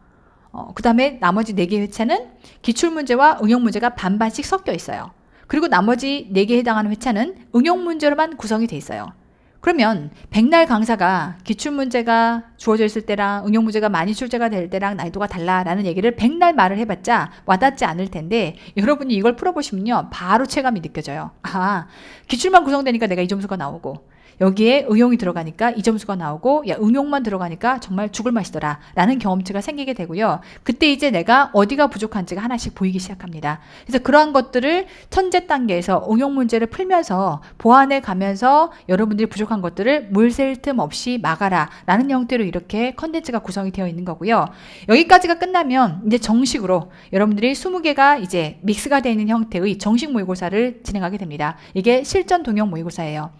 그 다음에 나머지 4개의 회차는 기출문제와 응용문제가 반반씩 섞여 있어요. 그리고 나머지 4개에 해당하는 회차는 응용문제로만 구성이 되어 있어요. 그러면 백날 강사가 기출문제가 주어져 있을 때랑 응용문제가 많이 출제가 될 때랑 난이도가 달라라는 얘기를 백날 말을 해봤자 와닿지 않을 텐데 여러분이 이걸 풀어보시면요 바로 체감이 느껴져요. 아, 기출만 구성되니까 내가 이 점수가 나오고 여기에 응용이 들어가니까 이 점수가 나오고 야 응용만 들어가니까 정말 죽을 맛이더라 라는 경험치가 생기게 되고요. 그때 이제 내가 어디가 부족한지가 하나씩 보이기 시작합니다. 그래서 그러한 것들을 천재 단계에서 응용 문제를 풀면서 보완해 가면서 여러분들이 부족한 것들을 물 셀 틈 없이 막아라 라는 형태로 이렇게 컨텐츠가 구성이 되어 있는 거고요. 여기까지가 끝나면 이제 정식으로 여러분들이 20개가 이제 믹스가 되어 있는 형태의 정식 모의고사를 진행하게 됩니다. 이게 실전 동형 모의고사예요.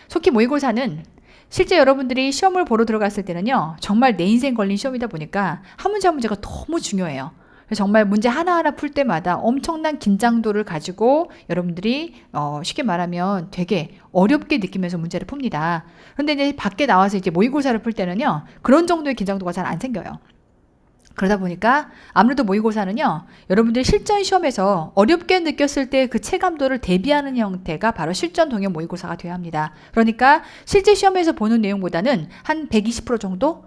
속히 모의고사는 실제 여러분들이 시험을 보러 들어갔을 때는요 정말 내 인생 걸린 시험이다 보니까 한 문제 한 문제가 너무 중요해요. 그래서 정말 문제 하나하나 풀 때마다 엄청난 긴장도를 가지고 여러분들이 쉽게 말하면 되게 어렵게 느끼면서 문제를 풉니다. 그런데 이제 밖에 나와서 이제 모의고사를 풀 때는요 그런 정도의 긴장도가 잘 안 생겨요. 그러다 보니까 아무래도 모의고사는요 여러분들이 실전 시험에서 어렵게 느꼈을 때 그 체감도를 대비하는 형태가 바로 실전 동형 모의고사가 되어야 합니다. 그러니까 실제 시험에서 보는 내용보다는 한 120% 정도,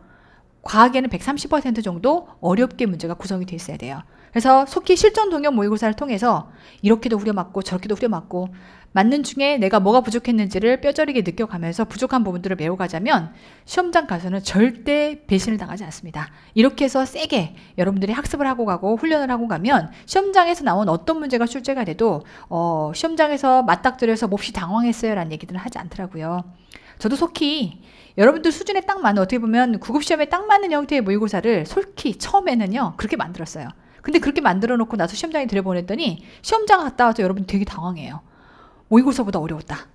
과학에는 130% 정도 어렵게 문제가 구성이 되어 있어야 돼요. 그래서 속히 실전 동형 모의고사를 통해서 이렇게도 후려맞고 저렇게도 후려맞고 맞는 중에 내가 뭐가 부족했는지를 뼈저리게 느껴가면서 부족한 부분들을 메워가자면 시험장 가서는 절대 배신을 당하지 않습니다. 이렇게 해서 세게 여러분들이 학습을 하고 가고 훈련을 하고 가면 시험장에서 나온 어떤 문제가 출제가 돼도 시험장에서 맞닥뜨려서 몹시 당황했어요 라는 얘기들은 하지 않더라고요. 저도 속히 여러분들 수준에 딱 맞는 어떻게 보면 구급시험에 딱 맞는 형태의 모의고사를 솔직히 처음에는요 그렇게 만들었어요. 근데 그렇게 만들어 놓고 나서 시험장에 들여보냈더니 시험장 갔다 와서 여러분 되게 당황해요. 모의고사보다 어려웠다.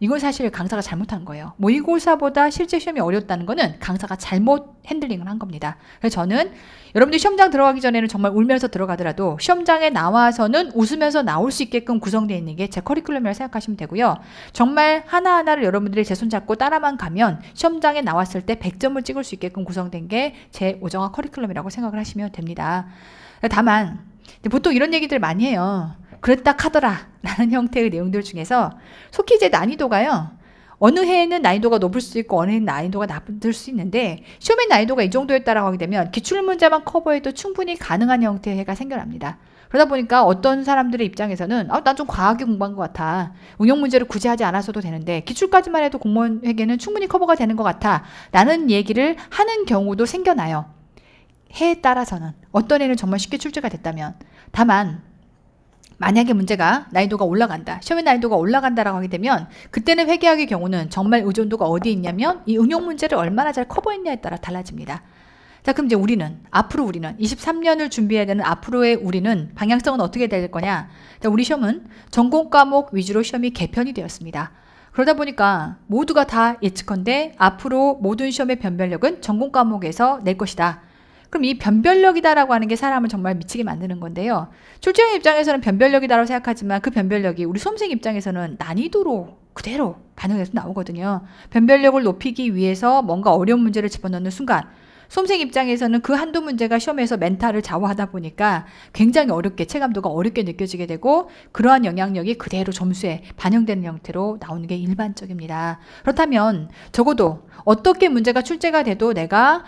이건 사실 강사가 잘못한 거예요. 모의고사보다 실제 시험이 어렵다는 거는 강사가 잘못 핸들링을 한 겁니다. 그래서 저는 여러분들 시험장 들어가기 전에는 정말 울면서 들어가더라도 시험장에 나와서는 웃으면서 나올 수 있게끔 구성되어 있는 게 제 커리큘럼이라고 생각하시면 되고요. 정말 하나하나를 여러분들이 제 손잡고 따라만 가면 시험장에 나왔을 때 100점을 찍을 수 있게끔 구성된 게 제 오정화 커리큘럼이라고 생각을 하시면 됩니다. 다만 보통 이런 얘기들 많이 해요. 그랬다 카더라 라는 형태의 내용들 중에서 속히 이제 난이도가요 어느 해에는 난이도가 높을 수 있고 어느 해는 난이도가 낮을 수 있는데 시험의 난이도가 이 정도였다라고 하게 되면 기출문제만 커버해도 충분히 가능한 형태의 해가 생겨납니다. 그러다 보니까 어떤 사람들의 입장에서는 난 좀 과하게 공부한 것 같아, 응용문제를 굳이 하지 않았어도 되는데 기출까지만 해도 공무원 회계는 충분히 커버가 되는 것 같아 라는 얘기를 하는 경우도 생겨나요. 해에 따라서는 어떤 해는 정말 쉽게 출제가 됐다면, 다만 만약에 문제가 난이도가 올라간다, 시험의 난이도가 올라간다라고 하게 되면 그때는 회계학의 경우는 정말 의존도가 어디에 있냐면 이 응용 문제를 얼마나 잘 커버했냐에 따라 달라집니다. 자, 그럼 이제 우리는 23년을 준비해야 되는 앞으로의 우리는 방향성은 어떻게 될 거냐? 자, 우리 시험은 전공 과목 위주로 시험이 개편이 되었습니다. 그러다 보니까 모두가 다 예측컨대 앞으로 모든 시험의 변별력은 전공 과목에서 낼 것이다. 그럼 이 변별력이다라고 하는 게 사람을 정말 미치게 만드는 건데요. 출제형 입장에서는 변별력이다라고 생각하지만 그 변별력이 우리 수험생 입장에서는 난이도로 그대로 반영돼서 나오거든요. 변별력을 높이기 위해서 뭔가 어려운 문제를 집어넣는 순간 수험생 입장에서는 그 한두 문제가 시험에서 멘탈을 좌우하다 보니까 굉장히 어렵게, 체감도가 어렵게 느껴지게 되고 그러한 영향력이 그대로 점수에 반영되는 형태로 나오는 게 일반적입니다. 그렇다면 적어도 어떻게 문제가 출제가 돼도 내가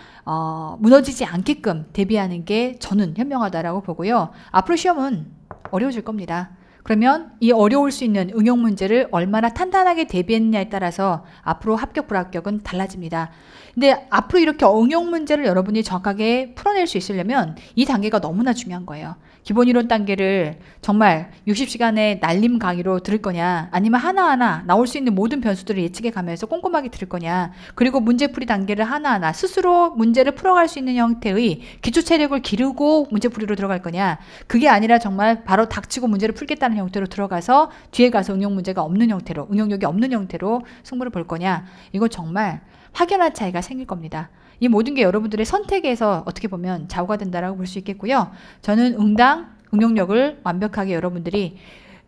무너지지 않게끔 대비하는 게 저는 현명하다라고 보고요. 앞으로 시험은 어려워질 겁니다. 그러면 이 어려울 수 있는 응용 문제를 얼마나 탄탄하게 대비했느냐에 따라서 앞으로 합격 불합격은 달라집니다. 근데 앞으로 이렇게 응용 문제를 여러분이 정확하게 풀어낼 수 있으려면 이 단계가 너무나 중요한 거예요. 기본 이론 단계를 정말 60시간의 날림 강의로 들을 거냐, 아니면 하나하나 나올 수 있는 모든 변수들을 예측해 가면서 꼼꼼하게 들을 거냐, 그리고 문제풀이 단계를 하나하나 스스로 문제를 풀어갈 수 있는 형태의 기초 체력을 기르고 문제풀이로 들어갈 거냐, 그게 아니라 정말 바로 닥치고 문제를 풀겠다는 형태로 들어가서 뒤에 가서 응용 문제가 없는 형태로, 응용력이 없는 형태로 승부를 볼 거냐, 이거 정말 확연한 차이가 생길 겁니다. 이 모든 게 여러분들의 선택에서 어떻게 보면 좌우가 된다라고 볼 수 있겠고요. 저는 응당, 응용력을 완벽하게 여러분들이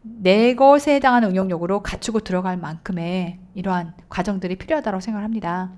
내 것에 해당하는 응용력으로 갖추고 들어갈 만큼의 이러한 과정들이 필요하다고 생각합니다.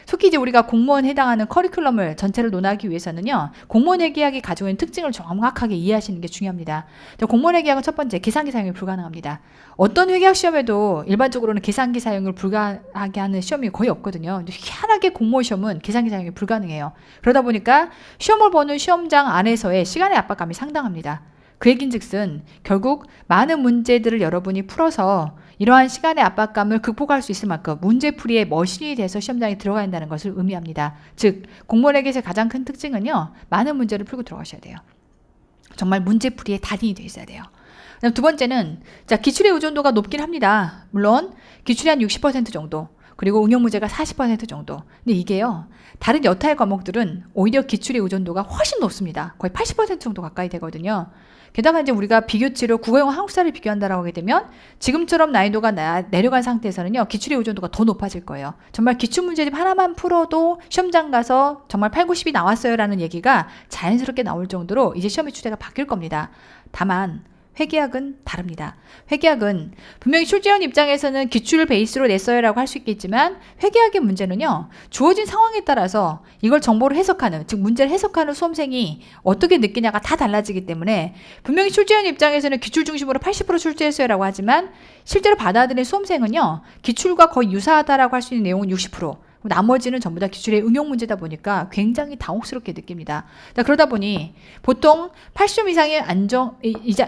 속히 이제 우리가 공무원에 해당하는 커리큘럼을 전체를 논하기 위해서는요, 공무원 회계학이 가지고 있는 특징을 정확하게 이해하시는 게 중요합니다. 공무원 회계학은 첫 번째, 계산기 사용이 불가능합니다. 어떤 회계학 시험에도 일반적으로는 계산기 사용을 불가하게 하는 시험이 거의 없거든요. 근데 희한하게 공무원 시험은 계산기 사용이 불가능해요. 그러다 보니까 시험을 보는 시험장 안에서의 시간의 압박감이 상당합니다. 그 얘긴즉슨 결국 많은 문제들을 여러분이 풀어서 이러한 시간의 압박감을 극복할 수 있을 만큼 문제풀이의 머신이 돼서 시험장에 들어가야 한다는 것을 의미합니다. 즉 공무원에게서 가장 큰 특징은요, 많은 문제를 풀고 들어가셔야 돼요. 정말 문제풀이의 달인이 되어 있어야 돼요. 그다음 두 번째는 기출의 의존도가 높긴 합니다. 물론 기출이 한 60% 정도, 그리고 응용 문제가 40% 정도. 근데 이게요, 다른 여타의 과목들은 오히려 기출의 의존도가 훨씬 높습니다. 거의 80% 정도 가까이 되거든요. 게다가 이제 우리가 비교치로 국어영어 한국사를 비교한다라고 하게 되면 지금처럼 난이도가 내려간 상태에서는요, 기출의 의존도가 더 높아질 거예요. 정말 기출문제집 하나만 풀어도 시험장 가서 정말 8, 90이 나왔어요 라는 얘기가 자연스럽게 나올 정도로 이제 시험의 추세가 바뀔 겁니다. 다만 회계학은 다릅니다. 회계학은 분명히 출제원 입장에서는 기출을 베이스로 냈어요 라고 할 수 있겠지만, 회계학의 문제는요, 주어진 상황에 따라서 이걸 정보를 해석하는, 즉 문제를 해석하는 수험생이 어떻게 느끼냐가 다 달라지기 때문에, 분명히 출제원 입장에서는 기출 중심으로 80% 출제했어요 라고 하지만 실제로 받아들인 수험생은요, 기출과 거의 유사하다라고 할 수 있는 내용은 60%, 나머지는 전부 다 기출의 응용 문제다 보니까 굉장히 당혹스럽게 느낍니다. 그러다 보니 보통 80점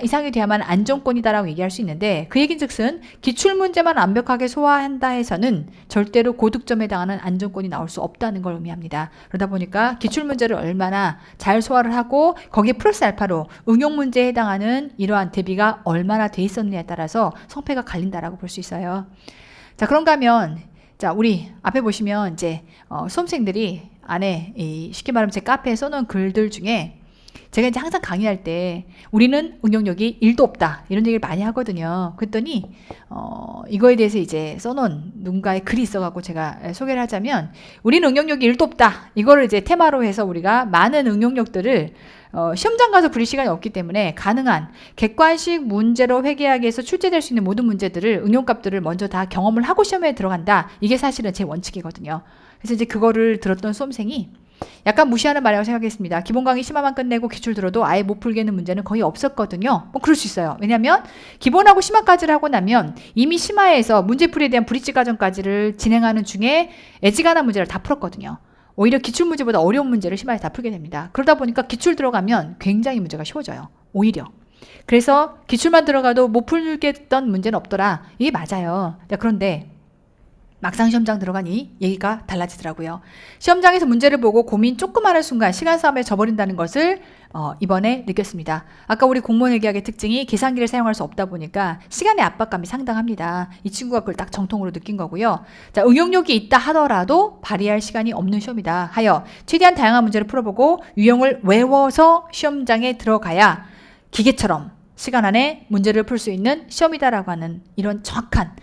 이상이 돼야만 안정권이다라고 얘기할 수 있는데, 그 얘긴즉슨 기출 문제만 완벽하게 소화한다 해서는 절대로 고득점에 해당하는 안정권이 나올 수 없다는 걸 의미합니다. 그러다 보니까 기출 문제를 얼마나 잘 소화를 하고 거기에 플러스 알파로 응용 문제에 해당하는 이러한 대비가 얼마나 돼 있었느냐에 따라서 성패가 갈린다라고 볼 수 있어요. 그런가 하면 우리 앞에 보시면 이제 수험생들이 안에 쉽게 말하면 제 카페에 써놓은 글들 중에, 제가 이제 항상 강의할 때 우리는 응용력이 1도 없다 이런 얘기를 많이 하거든요. 그랬더니 이거에 대해서 이제 써놓은 누군가의 글이 있어갖고 제가 소개를 하자면, 우리는 응용력이 1도 없다, 이거를 이제 테마로 해서 우리가 많은 응용력들을 시험장 가서 부릴 시간이 없기 때문에 가능한 객관식 문제로 회계학에서 출제될 수 있는 모든 문제들을, 응용값들을 먼저 다 경험을 하고 시험에 들어간다, 이게 사실은 제 원칙이거든요. 그래서 이제 그거를 들었던 수험생이 약간 무시하는 말이라고 생각했습니다. 기본 강의 심화만 끝내고 기출 들어도 아예 못 풀겠는 문제는 거의 없었거든요. 그럴 수 있어요. 왜냐하면 기본하고 심화까지를 하고 나면 이미 심화에서 문제풀이에 대한 브릿지 과정까지를 진행하는 중에 애지간한 문제를 다 풀었거든요. 오히려 기출 문제보다 어려운 문제를 심화해서 다 풀게 됩니다. 그러다 보니까 기출 들어가면 굉장히 문제가 쉬워져요. 오히려. 그래서 기출만 들어가도 못 풀겠던 문제는 없더라, 이게 맞아요. 그런데 막상 시험장 들어가니 얘기가 달라지더라고요. 시험장에서 문제를 보고 고민 조금 하는 순간 시간 싸움에 져버린다는 것을 이번에 느꼈습니다. 아까 우리 공무원 회계학의 특징이 계산기를 사용할 수 없다 보니까 시간의 압박감이 상당합니다. 이 친구가 그걸 딱 정통으로 느낀 거고요. 응용력이 있다 하더라도 발휘할 시간이 없는 시험이다 하여 최대한 다양한 문제를 풀어보고 유형을 외워서 시험장에 들어가야 기계처럼 시간 안에 문제를 풀 수 있는 시험이다라고 하는 이런 정확한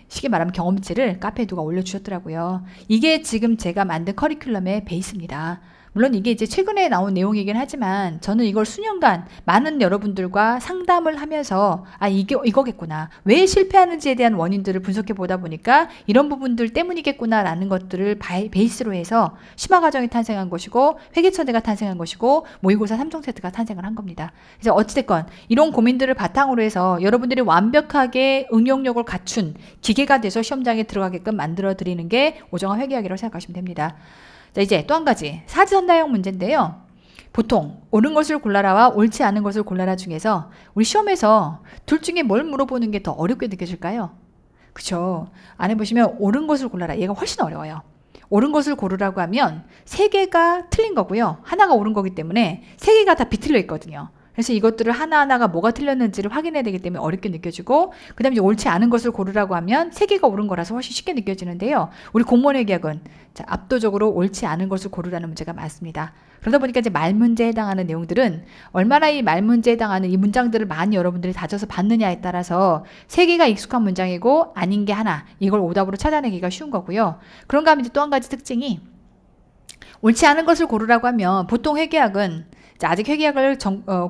쉽게 말하면 경험치를 카페에 누가 올려주셨더라고요. 이게 지금 제가 만든 커리큘럼의 베이스입니다. 물론 이게 이제 최근에 나온 내용이긴 하지만 저는 이걸 수년간 많은 여러분들과 상담을 하면서 이게 이거겠구나, 왜 실패하는지에 대한 원인들을 분석해 보다 보니까 이런 부분들 때문이겠구나 라는 것들을 베이스로 해서 심화 과정이 탄생한 것이고 회계처제가 탄생한 것이고 모의고사 3종 세트가 탄생을 한 겁니다. 그래서 어찌됐건 이런 고민들을 바탕으로 해서 여러분들이 완벽하게 응용력을 갖춘 기계가 돼서 시험장에 들어가게끔 만들어 드리는 게 오정화 회계학이라고 생각하시면 됩니다. 이제 또 한 가지 사지선다형 문제인데요. 보통 옳은 것을 골라라와 옳지 않은 것을 골라라 중에서 우리 시험에서 둘 중에 뭘 물어보는 게 더 어렵게 느껴질까요? 그쵸? 안에 보시면 옳은 것을 골라라. 얘가 훨씬 어려워요. 옳은 것을 고르라고 하면 세 개가 틀린 거고요. 하나가 옳은 거기 때문에 세 개가 다 비틀려 있거든요. 그래서 이것들을 하나하나가 뭐가 틀렸는지를 확인해야 되기 때문에 어렵게 느껴지고, 그 다음에 이제 옳지 않은 것을 고르라고 하면 세 개가 옳은 거라서 훨씬 쉽게 느껴지는데요. 우리 공무원 회계학은 압도적으로 옳지 않은 것을 고르라는 문제가 많습니다. 그러다 보니까 이제 말문제에 해당하는 내용들은 얼마나 이 말문제에 해당하는 이 문장들을 많이 여러분들이 다져서 봤느냐에 따라서 세 개가 익숙한 문장이고 아닌 게 하나, 이걸 오답으로 찾아내기가 쉬운 거고요. 그런가 하면 이제 또 한 가지 특징이, 옳지 않은 것을 고르라고 하면 보통 회계학은, 아직 회계학을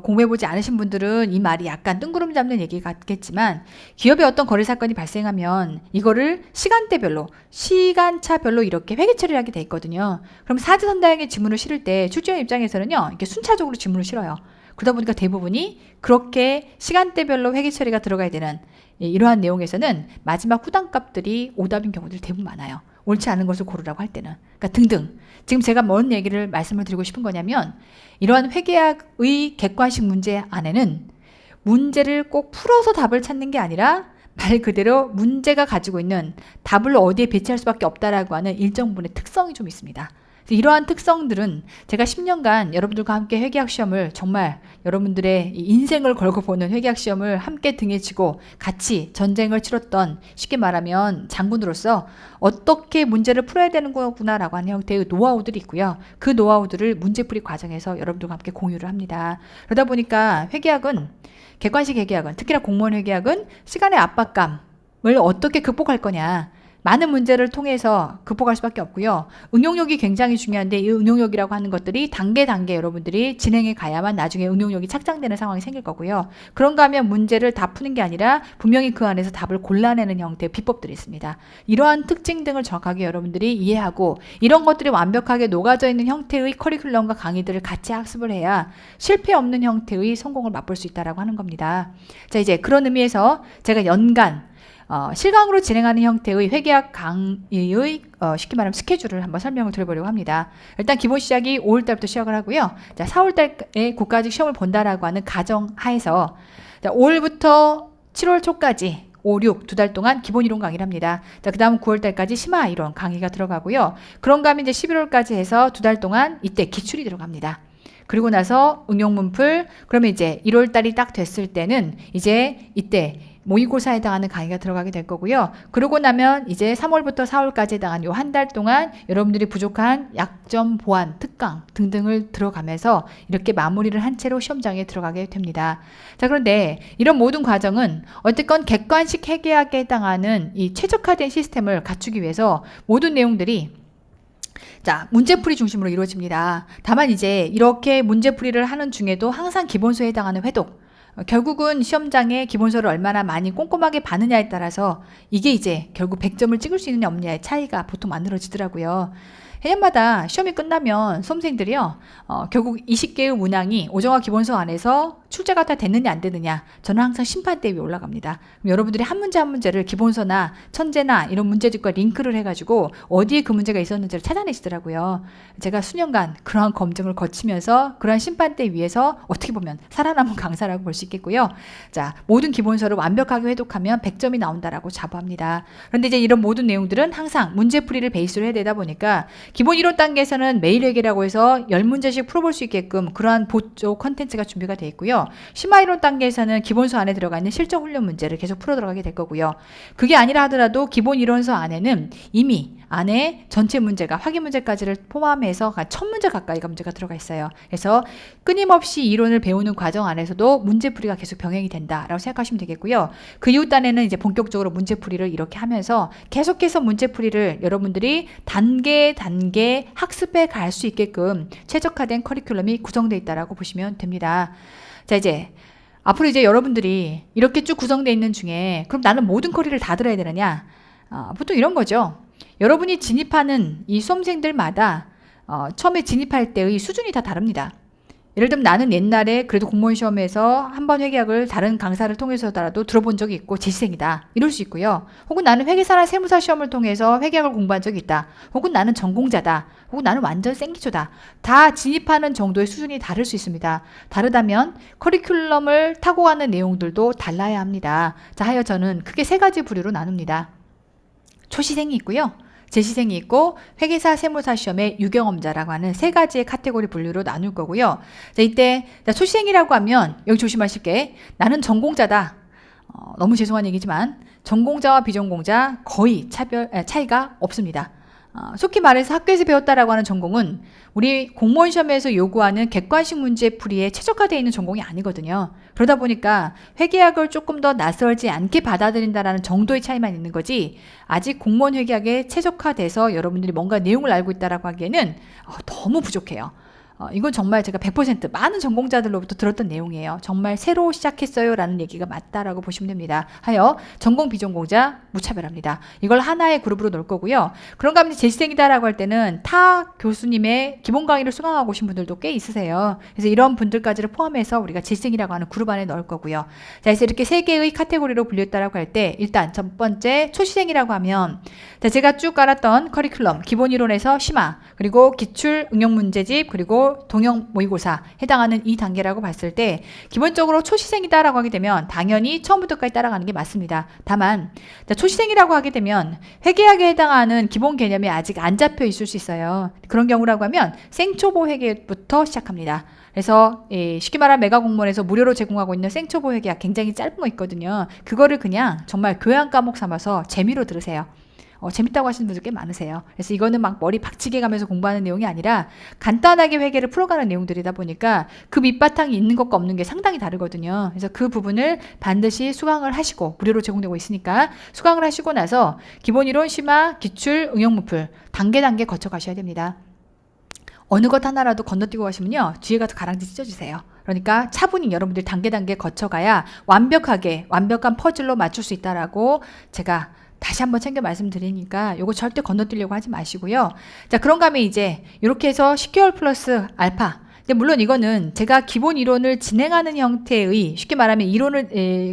공부해보지 않으신 분들은 이 말이 약간 뜬구름 잡는 얘기 같겠지만, 기업에 어떤 거래 사건이 발생하면 이거를 시간대별로, 시간차별로 이렇게 회계 처리를 하게 돼 있거든요. 그럼 사지선다형의 지문을 실을 때 출제원 입장에서는요, 이렇게 순차적으로 지문을 실어요. 그러다 보니까 대부분이 그렇게 시간대별로 회계 처리가 들어가야 되는 이러한 내용에서는 마지막 후단값들이 오답인 경우들이 대부분 많아요. 옳지 않은 것을 고르라고 할 때는. 그러니까 등등. 지금 제가 뭔 얘기를 말씀을 드리고 싶은 거냐면, 이러한 회계학의 객관식 문제 안에는 문제를 꼭 풀어서 답을 찾는 게 아니라 말 그대로 문제가 가지고 있는 답을 어디에 배치할 수밖에 없다라고 하는 일정 부분의 특성이 좀 있습니다. 이러한 특성들은 제가 10년간 여러분들과 함께 회계학 시험을, 정말 여러분들의 인생을 걸고 보는 회계학 시험을 함께 등에 지고 같이 전쟁을 치렀던, 쉽게 말하면 장군으로서 어떻게 문제를 풀어야 되는 거구나라고 하는 형태의 노하우들이 있고요. 그 노하우들을 문제풀이 과정에서 여러분들과 함께 공유를 합니다. 그러다 보니까 회계학은, 객관식 회계학은, 특히나 공무원 회계학은 시간의 압박감을 어떻게 극복할 거냐, 많은 문제를 통해서 극복할 수밖에 없고요. 응용력이 굉장히 중요한데, 이 응용력이라고 하는 것들이 단계 여러분들이 진행해 가야만 나중에 응용력이 착장되는 상황이 생길 거고요. 그런가 하면 문제를 다 푸는 게 아니라 분명히 그 안에서 답을 골라내는 형태의 비법들이 있습니다. 이러한 특징 등을 정확하게 여러분들이 이해하고, 이런 것들이 완벽하게 녹아져 있는 형태의 커리큘럼과 강의들을 같이 학습을 해야 실패 없는 형태의 성공을 맛볼 수 있다라고 하는 겁니다. 자, 이제 그런 의미에서 제가 연간 실강으로 진행하는 형태의 회계학 강의의 쉽게 말하면 스케줄을 한번 설명을 드려보려고 합니다. 일단 기본 시작이 5월달부터 시작을 하고요. 자, 4월달에 국가직 시험을 본다라고 하는 가정 하에서, 자, 5월부터 7월 초까지 5, 6 두 달 동안 기본 이론 강의를 합니다. 자, 그 다음 9월달까지 심화 이론 강의가 들어가고요. 그런가 하면 이제 11월까지 해서 두 달 동안 이때 기출이 들어갑니다. 그리고 나서 응용 문풀, 그러면 이제 1월달이 딱 됐을 때는 이제 이때 모의고사에 해당하는 강의가 들어가게 될 거고요. 그러고 나면 이제 3월부터 4월까지 해당하는 요 한 달 동안 여러분들이 부족한 약점 보완, 특강 등등을 들어가면서 이렇게 마무리를 한 채로 시험장에 들어가게 됩니다. 자, 그런데 이런 모든 과정은 어쨌건 객관식 회계학에 해당하는 이 최적화된 시스템을 갖추기 위해서 모든 내용들이, 자, 문제풀이 중심으로 이루어집니다. 다만 이제 이렇게 문제풀이를 하는 중에도 항상 기본서에 해당하는 회독, 결국은 시험장에 기본서를 얼마나 많이 꼼꼼하게 봐느냐에 따라서 이게 이제 결국 100점을 찍을 수 있느냐 없느냐의 차이가 보통 만들어지더라고요. 해년마다 시험이 끝나면 수험생들이요, 결국 20개의 문항이 오정화 기본서 안에서 출제가 다 됐느냐 안 되느냐, 저는 항상 심판대 위에 올라갑니다. 그럼 여러분들이 한 문제 한 문제를 기본서나 천재나 이런 문제집과 링크를 해가지고 어디에 그 문제가 있었는지를 찾아내시더라고요. 제가 수년간 그러한 검증을 거치면서 그러한 심판대 위에서 어떻게 보면 살아남은 강사라고 볼 수 있겠고요. 자, 모든 기본서를 완벽하게 회독하면 100점이 나온다라고 자부합니다. 그런데 이제 이런 모든 내용들은 항상 문제풀이를 베이스로 해야 되다 보니까 기본 이론 단계에서는 매일 회계라고 해서 10문제씩 풀어볼 수 있게끔 그러한 보조 컨텐츠가 준비가 되어 있고요. 심화 이론 단계에서는 기본서 안에 들어가 있는 실전 훈련 문제를 계속 풀어 들어가게 될 거고요. 그게 아니라 하더라도 기본 이론서 안에는 이미 안에 전체 문제가 확인 문제까지를 포함해서 1000문제 가까이가 문제가 들어가 있어요. 그래서 끊임없이 이론을 배우는 과정 안에서도 문제풀이가 계속 병행이 된다라고 생각하시면 되겠고요. 그 이후 단에는 이제 본격적으로 문제풀이를 이렇게 하면서 계속해서 문제풀이를 여러분들이 단계 학습해 갈 수 있게끔 최적화된 커리큘럼이 구성되어 있다라고 보시면 됩니다. 자, 이제 앞으로 이제 여러분들이 이렇게 쭉 구성되어 있는 중에 그럼 나는 모든 커리를 다 들어야 되느냐? 보통 이런 거죠. 여러분이 진입하는 이 수험생들마다 처음에 진입할 때의 수준이 다 다릅니다. 예를 들면 나는 옛날에 그래도 공무원 시험에서 한 번 회계학을 다른 강사를 통해서라도 들어본 적이 있고 재시생이다. 이럴 수 있고요. 혹은 나는 회계사나 세무사 시험을 통해서 회계학을 공부한 적이 있다. 혹은 나는 전공자다. 혹은 나는 완전 생기초다. 다 진입하는 정도의 수준이 다를 수 있습니다. 다르다면 커리큘럼을 타고 가는 내용들도 달라야 합니다. 자, 하여 저는 크게 세 가지 부류로 나눕니다. 초시생이 있고요. 재시생이 있고 회계사 세무사 시험의 유경험자라고 하는 세 가지의 카테고리 분류로 나눌 거고요. 자, 이때 초시생이라고 하면 여기 조심하실 게 나는 전공자다. 너무 죄송한 얘기지만 전공자와 비전공자 거의 차이가 없습니다. 속히 말해서 학교에서 배웠다라고 하는 전공은 우리 공무원 시험에서 요구하는 객관식 문제 풀이에 최적화되어 있는 전공이 아니거든요. 그러다 보니까 회계학을 조금 더 낯설지 않게 받아들인다라는 정도의 차이만 있는 거지 아직 공무원 회계학에 최적화돼서 여러분들이 뭔가 내용을 알고 있다라고 하기에는 너무 부족해요. 이건 정말 제가 100% 많은 전공자들로부터 들었던 내용이에요. 정말 새로 시작했어요 라는 얘기가 맞다라고 보시면 됩니다. 하여 전공 비전공자 무차별합니다. 이걸 하나의 그룹으로 넣을 거고요. 그런가 하면 재시생이다 라고 할 때는 타 교수님의 기본 강의를 수강하고 오신 분들도 꽤 있으세요. 그래서 이런 분들까지를 포함해서 우리가 재시생이라고 하는 그룹 안에 넣을 거고요. 자, 그래서 이렇게 세 개의 카테고리로 분류했다라고 할 때 일단 첫 번째 초시생이라고 하면 자, 제가 쭉 깔았던 커리큘럼 기본 이론에서 심화 그리고 기출 응용 문제집 그리고 동형 모의고사 해당하는 이 단계라고 봤을 때 기본적으로 초시생이다라고 하게 되면 당연히 처음부터까지 따라가는 게 맞습니다. 다만 초시생이라고 하게 되면 회계학에 해당하는 기본 개념이 아직 안 잡혀 있을 수 있어요. 그런 경우라고 하면 생초보 회계부터 시작합니다. 그래서 쉽게 말하면 메가 공무원에서 무료로 제공하고 있는 생초보 회계학 굉장히 짧은 거 있거든요. 그거를 그냥 정말 교양 과목 삼아서 재미로 들으세요. 재밌다고 하시는 분들 꽤 많으세요. 그래서 이거는 막 머리 박치게 가면서 공부하는 내용이 아니라 간단하게 회계를 풀어가는 내용들이다 보니까 그 밑바탕이 있는 것과 없는 게 상당히 다르거든요. 그래서 그 부분을 반드시 수강을 하시고 무료로 제공되고 있으니까 수강을 하시고 나서 기본이론, 심화, 기출, 응용문풀 단계 거쳐 가셔야 됩니다. 어느 것 하나라도 건너뛰고 가시면요. 뒤에 가서 가랑지 찢어주세요. 그러니까 차분히 여러분들 단계 거쳐가야 완벽한 퍼즐로 맞출 수 있다라고 제가 다시 한번 챙겨 말씀드리니까 요거 절대 건너뛰려고 하지 마시고요. 자, 그런가 하면 이제 이렇게 해서 10개월 플러스 알파. 근데 물론 이거는 제가 기본 이론을 진행하는 형태의 쉽게 말하면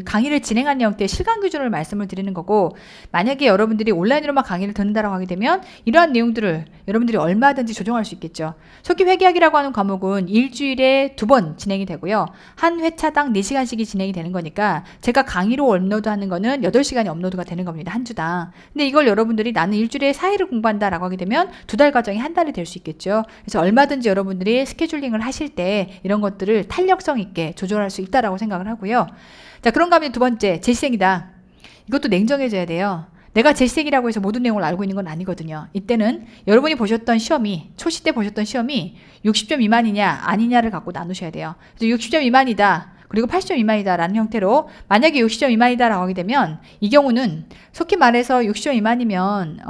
강의를 진행하는 형태의 실강 기준을 말씀을 드리는 거고 만약에 여러분들이 온라인으로만 강의를 듣는다라고 하게 되면 이러한 내용들을 여러분들이 얼마든지 조정할 수 있겠죠. 속기 회계학이라고 하는 과목은 일주일에 2번 진행이 되고요. 한 회차당 4시간씩이 진행이 되는 거니까 제가 강의로 업로드하는 거는 8시간이 업로드가 되는 겁니다. 한 주당. 근데 이걸 여러분들이 나는 일주일에 4일을 공부한다라고 하게 되면 2달 과정이 한 달이 될 수 있겠죠. 그래서 얼마든지 여러분들이 스케줄링을 하실 때 이런 것들을 탄력성 있게 조절할 수 있다라고 생각을 하고요. 자, 그런가 하면 두 번째, 재시생이다. 이것도 냉정해져야 돼요. 내가 재시생이라고 해서 모든 내용을 알고 있는 건 아니거든요. 이때는 여러분이 보셨던 시험이 초시 때 보셨던 시험이 60점 미만이냐 아니냐를 갖고 나누셔야 돼요. 그래서 60점 미만이다. 그리고 80점 미만이다 라는 형태로 만약에 60점 미만이다 라고 하게 되면 이 경우는 속히 말해서 60점 미만이면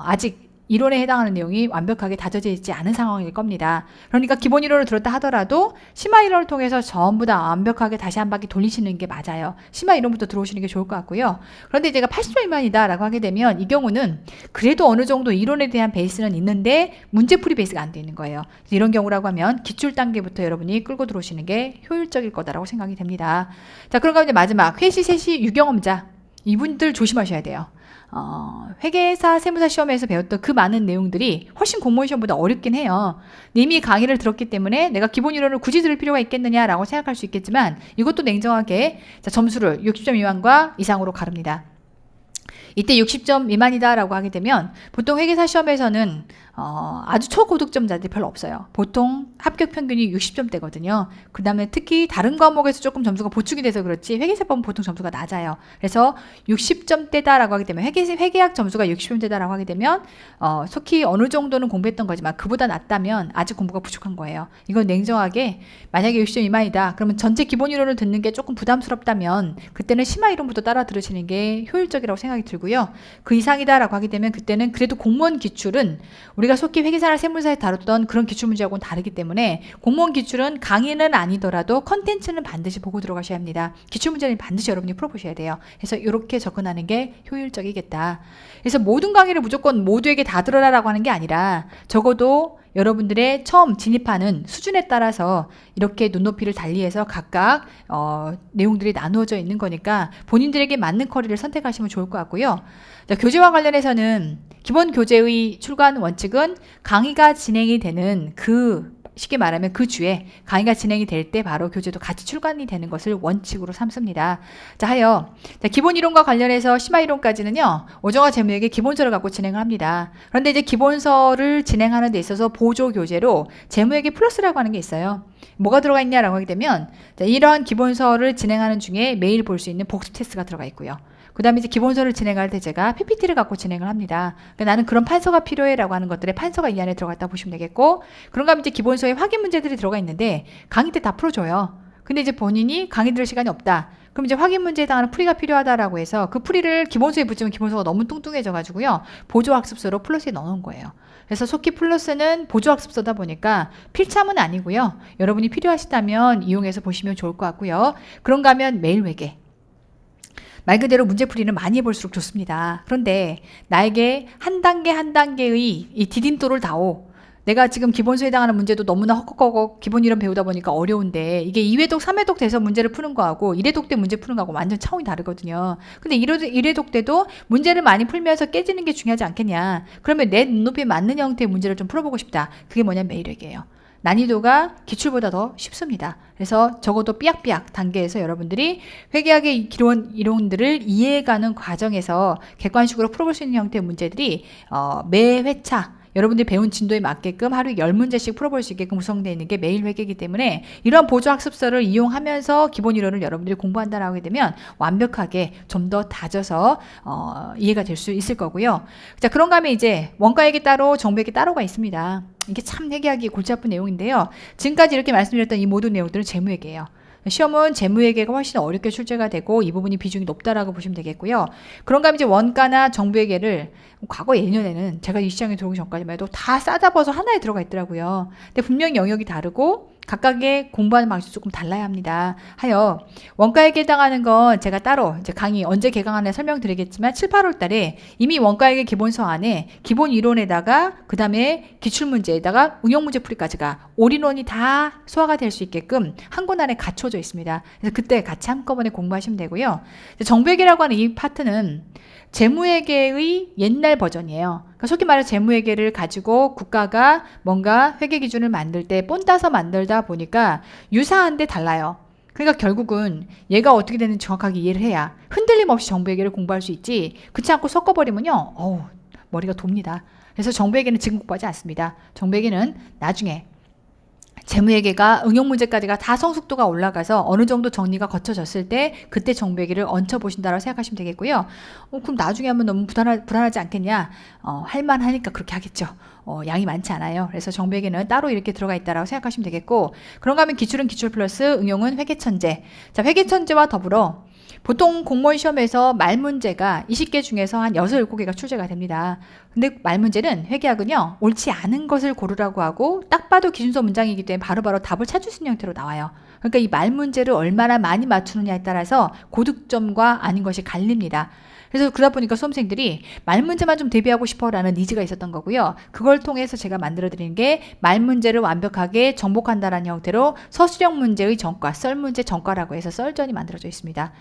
아직 이론에 해당하는 내용이 완벽하게 다져져 있지 않은 상황일 겁니다. 그러니까 기본 이론을 들었다 하더라도 심화 이론을 통해서 전부 다 완벽하게 다시 한 바퀴 돌리시는 게 맞아요. 심화 이론부터 들어오시는 게 좋을 것 같고요. 그런데 제가 80점 미만이다 라고 하게 되면 이 경우는 그래도 어느 정도 이론에 대한 베이스는 있는데 문제풀이 베이스가 안 돼 있는 거예요. 이런 경우라고 하면 기출 단계부터 여러분이 끌고 들어오시는 게 효율적일 거다라고 생각이 됩니다. 자, 그런가 이제 마지막 회시, 세시, 유경험자 이분들 조심하셔야 돼요. 회계사 세무사 시험에서 배웠던 그 많은 내용들이 훨씬 공무원 시험보다 어렵긴 해요. 이미 강의를 들었기 때문에 내가 기본 이론을 굳이 들을 필요가 있겠느냐라고 생각할 수 있겠지만 이것도 냉정하게 점수를 60점 미만과 이상으로 가릅니다. 이때 60점 미만이다 라고 하게 되면 보통 회계사 시험에서는 아주 초고득점자들이 별로 없어요. 보통 합격 평균이 60점대거든요. 그 다음에 특히 다른 과목에서 조금 점수가 보충이 돼서 그렇지 회계사법은 보통 점수가 낮아요. 그래서 60점대다 라고 하게 되면 회계학 점수가 60점대다 라고 하게 되면 속히 어느 정도는 공부했던 거지만 그보다 낮다면 아직 공부가 부족한 거예요. 이건 냉정하게 만약에 60점 미만이다 그러면 전체 기본 이론을 듣는 게 조금 부담스럽다면 그때는 심화 이론부터 따라 들으시는 게 효율적이라고 생각이 들고요. 그 이상이다 라고 하게 되면 그때는 그래도 공무원 기출은 우리가 속히 회계사나 세무사에 다뤘던 그런 기출문제하고는 다르기 때문에 공무원 기출은 강의는 아니더라도 컨텐츠는 반드시 보고 들어가셔야 합니다. 기출문제는 반드시 여러분이 풀어보셔야 돼요. 그래서 이렇게 접근하는 게 효율적이겠다. 그래서 모든 강의를 무조건 모두에게 다 들어라라고 하는 게 아니라 적어도 여러분들의 처음 진입하는 수준에 따라서 이렇게 눈높이를 달리해서 각각 내용들이 나누어져 있는 거니까 본인들에게 맞는 커리를 선택하시면 좋을 것 같고요. 자, 교재와 관련해서는 기본 교재의 출간 원칙은 강의가 진행이 되는 쉽게 말하면 그 주에 강의가 진행이 될 때 바로 교재도 같이 출간이 되는 것을 원칙으로 삼습니다. 자, 기본 이론과 관련해서 심화 이론까지는요, 오정화 재무회계 기본서를 갖고 진행을 합니다. 그런데 이제 기본서를 진행하는 데 있어서 보조 교재로 재무회계 플러스라고 하는 게 있어요. 뭐가 들어가 있냐라고 하게 되면, 자, 이러한 기본서를 진행하는 중에 매일 볼 수 있는 복습 테스트가 들어가 있고요. 그 다음에 이제 기본서를 진행할 때 제가 PPT를 갖고 진행을 합니다. 그러니까 나는 그런 판서가 필요해 라고 하는 것들의 판서가 이 안에 들어갔다 보시면 되겠고, 그런가 하면 이제 기본서에 확인 문제들이 들어가 있는데 강의 때 다 풀어줘요. 근데 이제 본인이 강의 들을 시간이 없다. 그럼 이제 확인 문제에 해당하는 풀이가 필요하다라고 해서 그 풀이를 기본서에 붙이면 기본서가 너무 뚱뚱해져 가지고요, 보조학습서로 플러스에 넣어놓은 거예요. 그래서 속히 플러스는 보조학습서다 보니까 필참은 아니고요, 여러분이 필요하시다면 이용해서 보시면 좋을 것 같고요. 그런가 하면 매일 회계, 말 그대로 문제풀이는 많이 해볼수록 좋습니다. 그런데 나에게 한 단계 한 단계의 이 디딤돌을 다오, 내가 지금 기본서에 해당하는 문제도 너무나 헉헉헉 기본 이론 배우다 보니까 어려운데, 이게 2회독, 3회독 돼서 문제를 푸는 거하고 1회독 때 문제 푸는 거하고 완전 차원이 다르거든요. 근데 1회독 때도 문제를 많이 풀면서 깨지는 게 중요하지 않겠냐. 그러면 내 눈높이에 맞는 형태의 문제를 좀 풀어보고 싶다. 그게 뭐냐면 매일회계예요. 난이도가 기출보다 더 쉽습니다. 그래서 적어도 삐약삐약 단계에서 여러분들이 회계학의 기본 이론들을 이해해가는 과정에서 객관식으로 풀어볼 수 있는 형태의 문제들이 매 회차 여러분들이 배운 진도에 맞게끔 하루에 10문제씩 풀어볼 수 있게끔 구성되어 있는 게 매일 회계이기 때문에, 이런 보조학습서를 이용하면서 기본 이론을 여러분들이 공부한다라고 하게 되면 완벽하게 좀 더 다져서 이해가 될 수 있을 거고요. 자, 그런가 하면 이제 원가액이 따로 정부액이 따로가 있습니다. 이게 참 회계하기 골치 아픈 내용인데요. 지금까지 이렇게 말씀드렸던 이 모든 내용들은 재무회계예요. 시험은 재무회계가 훨씬 어렵게 출제가 되고 이 부분이 비중이 높다라고 보시면 되겠고요. 그런가 하면 이제 원가나 정부회계를 과거 예년에는 제가 이 시장에 들어오기 전까지만 해도 다 싸잡아서 하나에 들어가 있더라고요. 근데 분명히 영역이 다르고 각각의 공부하는 방식이 조금 달라야 합니다. 원가액에 해당하는 건 제가 따로 이제 강의 언제 개강하나 설명드리겠지만 7, 8월 달에 이미 원가액의 기본서 안에 기본 이론에다가 그 다음에 기출문제에다가 응용문제풀이까지가 올인원이 다 소화가 될 수 있게끔 한 권 안에 갖춰져 있습니다. 그래서 그때 같이 한꺼번에 공부하시면 되고요. 정부회계라고 하는 이 파트는 재무회계의 옛날 버전이에요. 그러니까 속히 말해 재무회계를 가지고 국가가 뭔가 회계 기준을 만들 때 본따서 만들다 보니까 유사한데 달라요. 그러니까 결국은 얘가 어떻게 되는지 정확하게 이해를 해야 흔들림 없이 정부회계를 공부할 수 있지, 그렇지 않고 섞어버리면요, 머리가 돕니다. 그래서 정부회계는 지금 공부하지 않습니다. 정부회계는 나중에 재무회계가 응용문제까지가 다 성숙도가 올라가서 어느 정도 정리가 거쳐졌을 때 그때 정부회계를 얹혀보신다고 생각하시면 되겠고요. 그럼 나중에 하면 너무 불안하지 않겠냐? 할만하니까 그렇게 하겠죠. 양이 많지 않아요. 그래서 정부회계는 따로 이렇게 들어가 있다라고 생각하시면 되겠고, 그런가 하면 기출은 기출 플러스 응용은 회계천재. 자, 회계천재와 더불어 보통 공무원 시험에서 말문제가 20개 중에서 한 6, 7개가 출제가 됩니다. 근데 말문제는 회계학은요, 옳지 않은 것을 고르라고 하고 딱 봐도 기준서 문장이기 때문에 바로바로 답을 찾을 수 있는 형태로 나와요. 그러니까 이 말문제를 얼마나 많이 맞추느냐에 따라서 고득점과 아닌 것이 갈립니다. 그래서 그러다 보니까 수험생들이 말문제만 좀 대비하고 싶어라는 니즈가 있었던 거고요. 그걸 통해서 제가 만들어드린 게 말문제를 완벽하게 정복한다라는 형태로 서술형 문제의 전과, 썰문제 전과라고 해서 썰전이 만들어져 있습니다.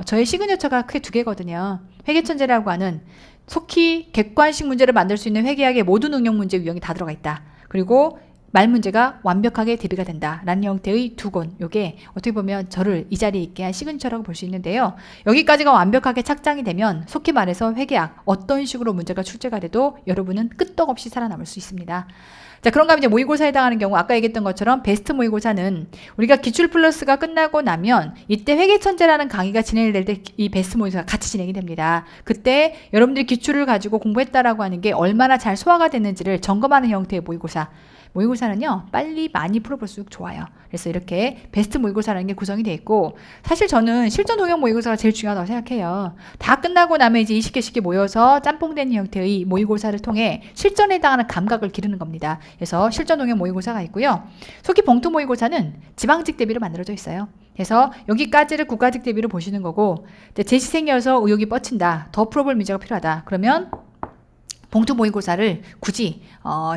저의 시그니처가 크게 2개거든요. 회계천재라고 하는 속히 객관식 문제를 만들 수 있는 회계학의 모든 응용 문제 유형이 다 들어가 있다. 그리고 말문제가 완벽하게 대비가 된다라는 형태의 2권, 요게 어떻게 보면 저를 이 자리에 있게 한 시그니처라고 볼 수 있는데요. 여기까지가 완벽하게 착장이 되면 속히 말해서 회계학 어떤 식으로 문제가 출제가 돼도 여러분은 끄떡없이 살아남을 수 있습니다. 자, 그런가 하면 이제 모의고사에 해당하는 경우 아까 얘기했던 것처럼 베스트 모의고사는 우리가 기출 플러스가 끝나고 나면 이때 회계천재라는 강의가 진행될 때 이 베스트 모의고사가 같이 진행이 됩니다. 그때 여러분들이 기출을 가지고 공부했다라고 하는 게 얼마나 잘 소화가 됐는지를 점검하는 형태의 모의고사. 모의고사는요, 빨리 많이 풀어볼수록 좋아요. 그래서 이렇게 베스트 모의고사라는 게 구성이 되어 있고, 사실 저는 실전 동형 모의고사가 제일 중요하다고 생각해요. 다 끝나고 나면 이제 20개씩 모여서 짬뽕된 형태의 모의고사를 통해 실전에 해당하는 감각을 기르는 겁니다. 그래서 실전 동형 모의고사가 있고요. 속히 봉투 모의고사는 지방직 대비로 만들어져 있어요. 그래서 여기까지를 국가직 대비로 보시는 거고, 재시생이어서 의욕이 뻗친다, 더 풀어볼 문제가 필요하다, 그러면 봉투 모의고사를 굳이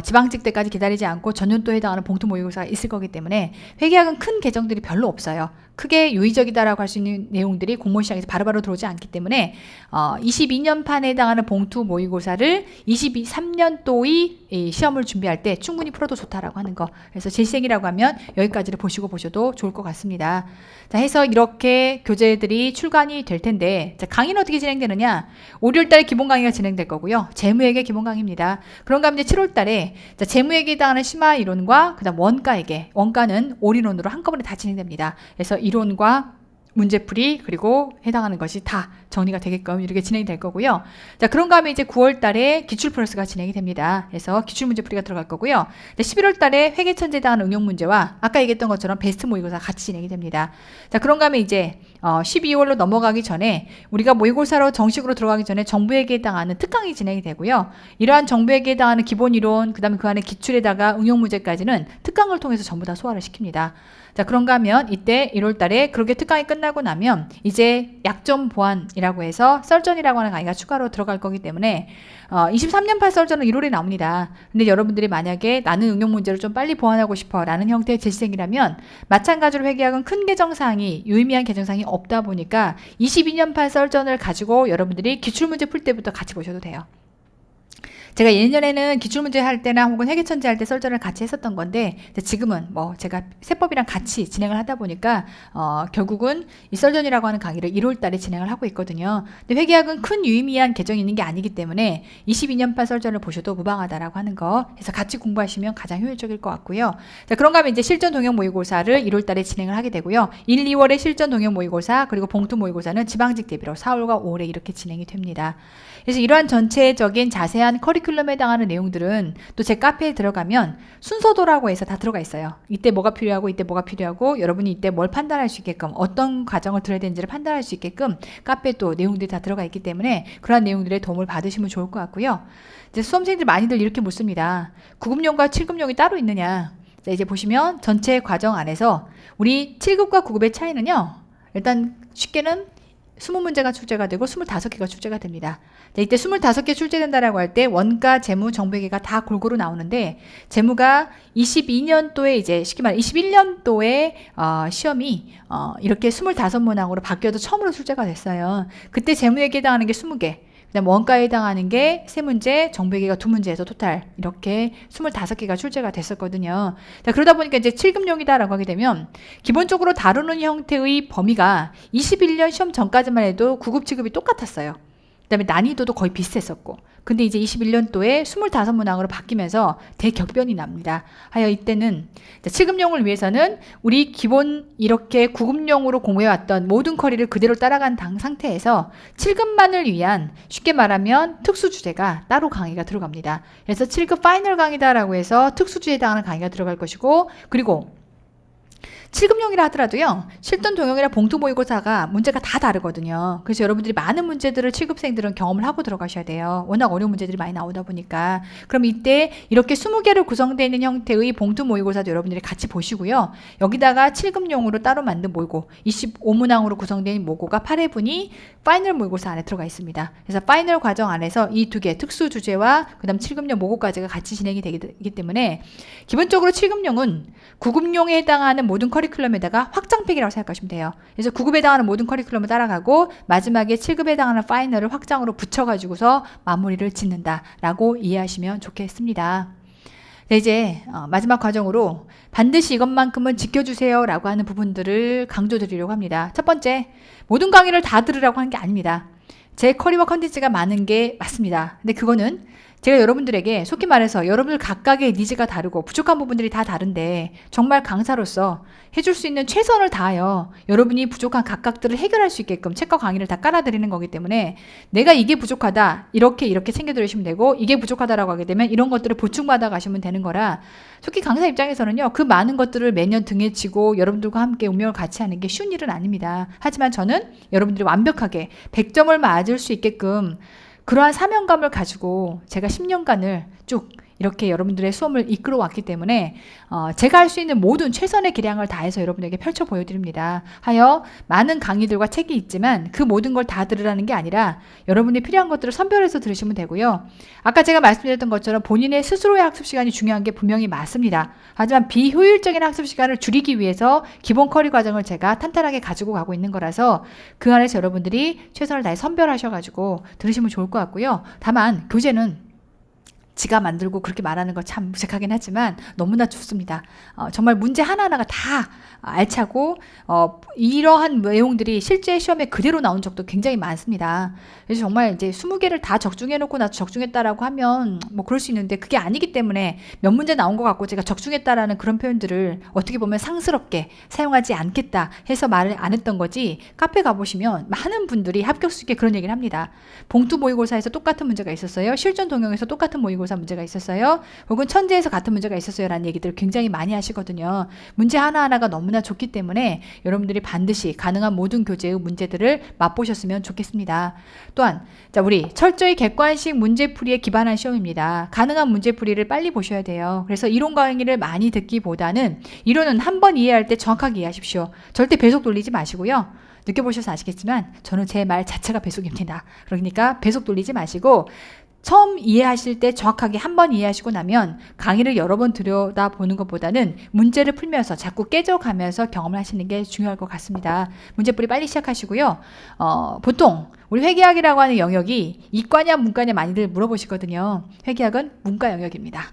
지방직 때까지 기다리지 않고 전년도에 해당하는 봉투 모의고사가 있을 거기 때문에 회계학은 큰 개정들이 별로 없어요. 크게 유의적이다라고 할 수 있는 내용들이 공무원 시장에서 바로바로 들어오지 않기 때문에 22년판에 해당하는 봉투 모의고사를 23년도의 시험을 준비할 때 충분히 풀어도 좋다라고 하는 거. 그래서 질생이라고 하면 여기까지를 보셔도 좋을 것 같습니다. 자, 해서 이렇게 교재들이 출간이 될 텐데, 자, 강의는 어떻게 진행되느냐? 5, 6월 달에 기본 강의가 진행될 거고요. 재무회계 기본 강의입니다. 그런가 하면 이제 7월 달에 재무회계에 해당하는 심화 이론과 그다음 원가회계, 원가는 올인원으로 한꺼번에 다 진행됩니다. 그래서 이론과 문제풀이 그리고 해당하는 것이 다 정리가 되게끔 이렇게 진행이 될 거고요. 자, 그런가 하면 이제 9월 달에 기출 플러스가 진행이 됩니다. 그래서 기출 문제풀이가 들어갈 거고요. 11월 달에 회계천재에 해당하는 응용 문제와 아까 얘기했던 것처럼 베스트 모의고사 같이 진행이 됩니다. 자, 그런가 하면 이제 12월로 넘어가기 전에 우리가 모의고사로 정식으로 들어가기 전에 정부회계에 해당하는 특강이 진행이 되고요. 이러한 정부회계에 해당하는 기본 이론, 그 다음에 그 안에 기출에다가 응용 문제까지는 특강을 통해서 전부 다 소화를 시킵니다. 자, 그런가 하면 이때 1월 달에 그렇게 특강이 끝나고 나면 이제 약점 보완이라고 해서 썰전이라고 하는 강의가 추가로 들어갈 거기 때문에 23년판 썰전은 1월에 나옵니다. 근데 여러분들이 만약에 나는 응용 문제를 좀 빨리 보완하고 싶어 라는 형태의 재시생이라면 마찬가지로 회계학은 큰 개정사항이 유의미한 개정사항이 없다 보니까 22년판 썰전을 가지고 여러분들이 기출문제 풀 때부터 같이 보셔도 돼요. 제가 예전에는 기출문제 할 때나 혹은 회계천재 할 때 썰전을 같이 했었던 건데 지금은 뭐 제가 세법이랑 같이 진행을 하다 보니까 결국은 이 썰전이라고 하는 강의를 1월 달에 진행을 하고 있거든요. 근데 회계학은 큰 유의미한 개정이 있는 게 아니기 때문에 22년판 썰전을 보셔도 무방하다라고 하는 거 해서 같이 공부하시면 가장 효율적일 것 같고요. 자, 그런가 하면 이제 실전 동영 모의고사를 1월 달에 진행을 하게 되고요. 1, 2월에 실전 동영 모의고사 그리고 봉투 모의고사는 지방직 대비로 4월과 5월에 이렇게 진행이 됩니다. 그래서 이러한 전체적인 자세한 커리큘럼에 해당하는 내용들은 또 제 카페에 들어가면 순서도라고 해서 다 들어가 있어요. 이때 뭐가 필요하고 이때 뭐가 필요하고 여러분이 이때 뭘 판단할 수 있게끔 어떤 과정을 들어야 되는지를 판단할 수 있게끔 카페에 또 내용들이 다 들어가 있기 때문에 그러한 내용들의 도움을 받으시면 좋을 것 같고요. 이제 수험생들 많이들 이렇게 묻습니다. 9급용과 7급용이 따로 있느냐? 자, 이제 보시면 전체 과정 안에서 우리 7급과 9급의 차이는요. 일단 쉽게는 20문제가 출제가 되고 25개가 출제가 됩니다. 자, 이때 25개 출제된다라고 할 때 원가, 재무, 정부회계가 다 골고루 나오는데 재무가 22년도에 이제 쉽게 말해 21년도에 시험이 이렇게 25문항으로 바뀌어도 처음으로 출제가 됐어요. 그때 재무회계에 해당하는 게 20개. 그다음 원가에 해당하는 게 3문제, 정부회계가 2문제에서 토탈 이렇게 25개가 출제가 됐었거든요. 자, 그러다 보니까 이제 7급용이다라고 하게 되면 기본적으로 다루는 형태의 범위가 21년 시험 전까지만 해도 9급, 7급이 똑같았어요. 그다음에 난이도도 거의 비슷했었고 근데 이제 21년도에 25문항으로 바뀌면서 대격변이 납니다. 하여 이때는 7급용을 위해서는 우리 기본 이렇게 9급용으로 공부해왔던 모든 커리를 그대로 따라간 상태에서 7급만을 위한 쉽게 말하면 특수주제가 따로 강의가 들어갑니다. 그래서 7급 파이널 강의다라고 해서 특수주제에 해당하는 강의가 들어갈 것이고 그리고 7급용이라 하더라도요. 실전 동영이랑 봉투 모의고사가 문제가 다 다르거든요. 그래서 여러분들이 많은 문제들을 7급생들은 경험을 하고 들어가셔야 돼요. 워낙 어려운 문제들이 많이 나오다 보니까. 그럼 이때 이렇게 20개로 구성되어 있는 형태의 봉투 모의고사도 여러분들이 같이 보시고요. 여기다가 7급용으로 따로 만든 모의고 25문항으로 구성된 모고가 8회분이 파이널 모의고사 안에 들어가 있습니다. 그래서 파이널 과정 안에서 이 두 개 특수 주제와 그 다음 7급용 모고까지가 같이 진행이 되기 때문에 기본적으로 7급용은 9급용에 해당하는 모든 커리큘럼에다가 확장팩이라고 생각하시면 돼요. 그래서 9급에 해당하는 모든 커리큘럼을 따라가고 마지막에 7급에 해당하는 파이널을 확장으로 붙여가지고서 마무리를 짓는다라고 이해하시면 좋겠습니다. 네, 이제 마지막 과정으로 반드시 이것만큼은 지켜주세요 라고 하는 부분들을 강조드리려고 합니다. 첫 번째, 모든 강의를 다 들으라고 하는 게 아닙니다. 제 커리어 컨텐츠가 많은 게 맞습니다. 근데 그거는 제가 여러분들에게 속히 말해서 여러분들 각각의 니즈가 다르고 부족한 부분들이 다 다른데 정말 강사로서 해줄 수 있는 최선을 다하여 여러분이 부족한 각각들을 해결할 수 있게끔 책과 강의를 다 깔아드리는 거기 때문에 내가 이게 부족하다 이렇게 챙겨드리시면 되고 이게 부족하다라고 하게 되면 이런 것들을 보충받아 가시면 되는 거라 속히 강사 입장에서는요 그 많은 것들을 매년 등에 지고 여러분들과 함께 운명을 같이 하는 게 쉬운 일은 아닙니다. 하지만 저는 여러분들이 완벽하게 100점을 맞을 수 있게끔 그러한 사명감을 가지고 제가 10년간을 쭉 이렇게 여러분들의 수업을 이끌어 왔기 때문에 제가 할 수 있는 모든 최선의 기량을 다해서 여러분에게 펼쳐 보여드립니다. 하여 많은 강의들과 책이 있지만 그 모든 걸 다 들으라는 게 아니라 여러분이 필요한 것들을 선별해서 들으시면 되고요. 아까 제가 말씀드렸던 것처럼 본인의 스스로의 학습 시간이 중요한 게 분명히 맞습니다. 하지만 비효율적인 학습 시간을 줄이기 위해서 기본 커리 과정을 제가 탄탄하게 가지고 가고 있는 거라서 그 안에서 여러분들이 최선을 다해 선별하셔가지고 들으시면 좋을 것 같고요. 다만 교재는 지가 만들고 그렇게 말하는 거 참 무색하긴 하지만 너무나 좋습니다. 정말 문제 하나하나가 다 알차고 이러한 내용들이 실제 시험에 그대로 나온 적도 굉장히 많습니다. 그래서 정말 이제 20개를 다 적중해 놓고 나서 적중했다라고 하면 뭐 그럴 수 있는데 그게 아니기 때문에 몇 문제 나온 것 같고 제가 적중했다라는 그런 표현들을 어떻게 보면 상스럽게 사용하지 않겠다 해서 말을 안 했던 거지, 카페 가보시면 많은 분들이 합격수있게 그런 얘기를 합니다. 봉투 모의고사에서 똑같은 문제가 있었어요. 실전 동영에서 똑같은 모의고사 문제가 있었어요. 혹은 천재에서 같은 문제가 있었어요 라는 얘기들을 굉장히 많이 하시거든요. 문제 하나하나가 너무나 좋기 때문에 여러분들이 반드시 가능한 모든 교재의 문제들을 맛보셨으면 좋겠습니다. 또한 우리 철저히 객관식 문제풀이에 기반한 시험입니다. 가능한 문제풀이를 빨리 보셔야 돼요. 그래서 이론 강의를 많이 듣기보다는 이론은 한 번 이해할 때 정확하게 이해하십시오. 절대 배속 돌리지 마시고요. 느껴보셔서 아시겠지만 저는 제 말 자체가 배속입니다. 그러니까 배속 돌리지 마시고 처음 이해하실 때 정확하게 한 번 이해하시고 나면 강의를 여러 번 들여다보는 것보다는 문제를 풀면서 자꾸 깨져가면서 경험을 하시는 게 중요할 것 같습니다. 문제풀이 빨리 시작하시고요. 보통 우리 회계학이라고 하는 영역이 이과냐 문과냐 많이들 물어보시거든요. 회계학은 문과 영역입니다.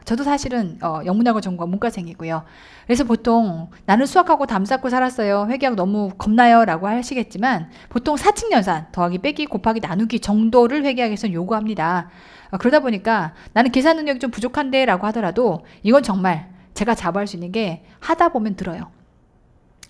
저도 사실은 영문학과 전공과 문과생이고요. 그래서 보통 나는 수학하고 담 쌓고 살았어요. 회계학 너무 겁나요 라고 하시겠지만 보통 사칙연산 더하기 빼기 곱하기 나누기 정도를 회계학에서는 요구합니다. 그러다 보니까 나는 계산 능력이 좀 부족한데 라고 하더라도 이건 정말 제가 자부할 수 있는 게 하다 보면 늘어요.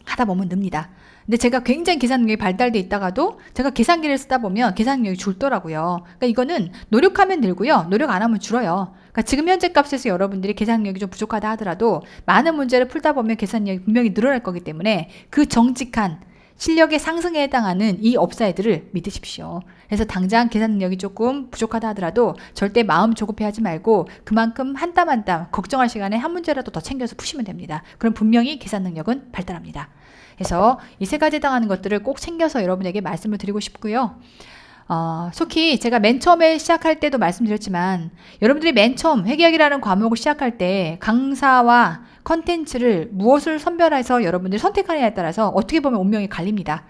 하다 보면 늡니다. 근데 제가 굉장히 계산 능력이 발달돼 있다가도 제가 계산기를 쓰다 보면 계산 능력이 줄더라고요. 그러니까 이거는 노력하면 늘고요. 노력 안 하면 줄어요. 그러니까 지금 현재 값에서 여러분들이 계산 능력이 좀 부족하다 하더라도 많은 문제를 풀다 보면 계산 능력이 분명히 늘어날 거기 때문에 그 정직한 실력의 상승에 해당하는 이 업사이드를 믿으십시오. 그래서 당장 계산 능력이 조금 부족하다 하더라도 절대 마음 조급해하지 말고 그만큼 한 땀 한 땀 걱정할 시간에 한 문제라도 더 챙겨서 푸시면 됩니다. 그럼 분명히 계산 능력은 발달합니다. 그래서 이 세 가지에 해당하는 것들을 꼭 챙겨서 여러분에게 말씀을 드리고 싶고요. 속히 제가 맨 처음에 시작할 때도 말씀드렸지만 여러분들이 맨 처음 회계학이라는 과목을 시작할 때 강사와 컨텐츠를 무엇을 선별해서 여러분들이 선택하느냐에 따라서 어떻게 보면 운명이 갈립니다.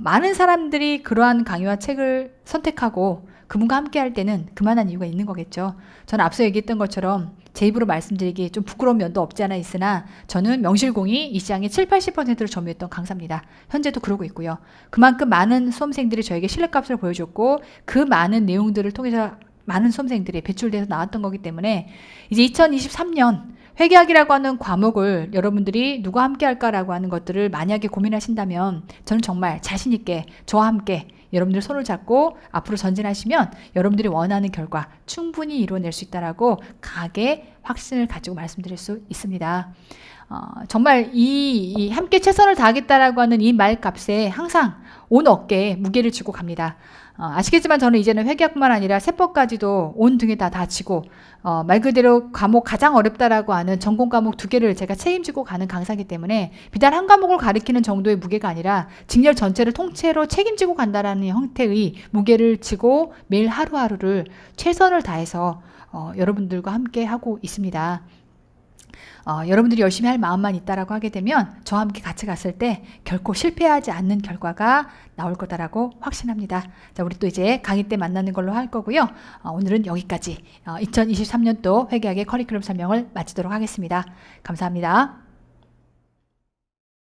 많은 사람들이 그러한 강의와 책을 선택하고 그분과 함께 할 때는 그만한 이유가 있는 거겠죠. 저는 앞서 얘기했던 것처럼 제 입으로 말씀드리기 좀 부끄러운 면도 없지 않아 있으나 저는 명실공히 이 시장의 70~80%를 점유했던 강사입니다. 현재도 그러고 있고요. 그만큼 많은 수험생들이 저에게 신뢰값을 보여줬고 그 많은 내용들을 통해서 많은 수험생들이 배출돼서 나왔던 거기 때문에 이제 2023년 회계학이라고 하는 과목을 여러분들이 누가 함께 할까라고 하는 것들을 만약에 고민하신다면 저는 정말 자신 있게 저와 함께 여러분들 손을 잡고 앞으로 전진하시면 여러분들이 원하는 결과 충분히 이루어낼 수 있다라고 강하게 확신을 가지고 말씀드릴 수 있습니다. 정말 이 함께 최선을 다하겠다라고 하는 이 말값에 항상 온 어깨에 무게를 쥐고 갑니다. 아시겠지만 저는 이제는 회계학뿐만 아니라 세법까지도 온 등에 다 지고 말 그대로 과목 가장 어렵다라고 하는 전공 과목 2개를 제가 책임지고 가는 강사이기 때문에 비단 한 과목을 가리키는 정도의 무게가 아니라 직렬 전체를 통째로 책임지고 간다라는 형태의 무게를 지고 매일 하루하루를 최선을 다해서 여러분들과 함께 하고 있습니다. 여러분들이 열심히 할 마음만 있다라고 하게 되면 저와 함께 같이 갔을 때 결코 실패하지 않는 결과가 나올 거다라고 확신합니다. 자, 우리 또 이제 강의 때 만나는 걸로 할 거고요. 오늘은 여기까지 2023년도 회계학의 커리큘럼 설명을 마치도록 하겠습니다. 감사합니다.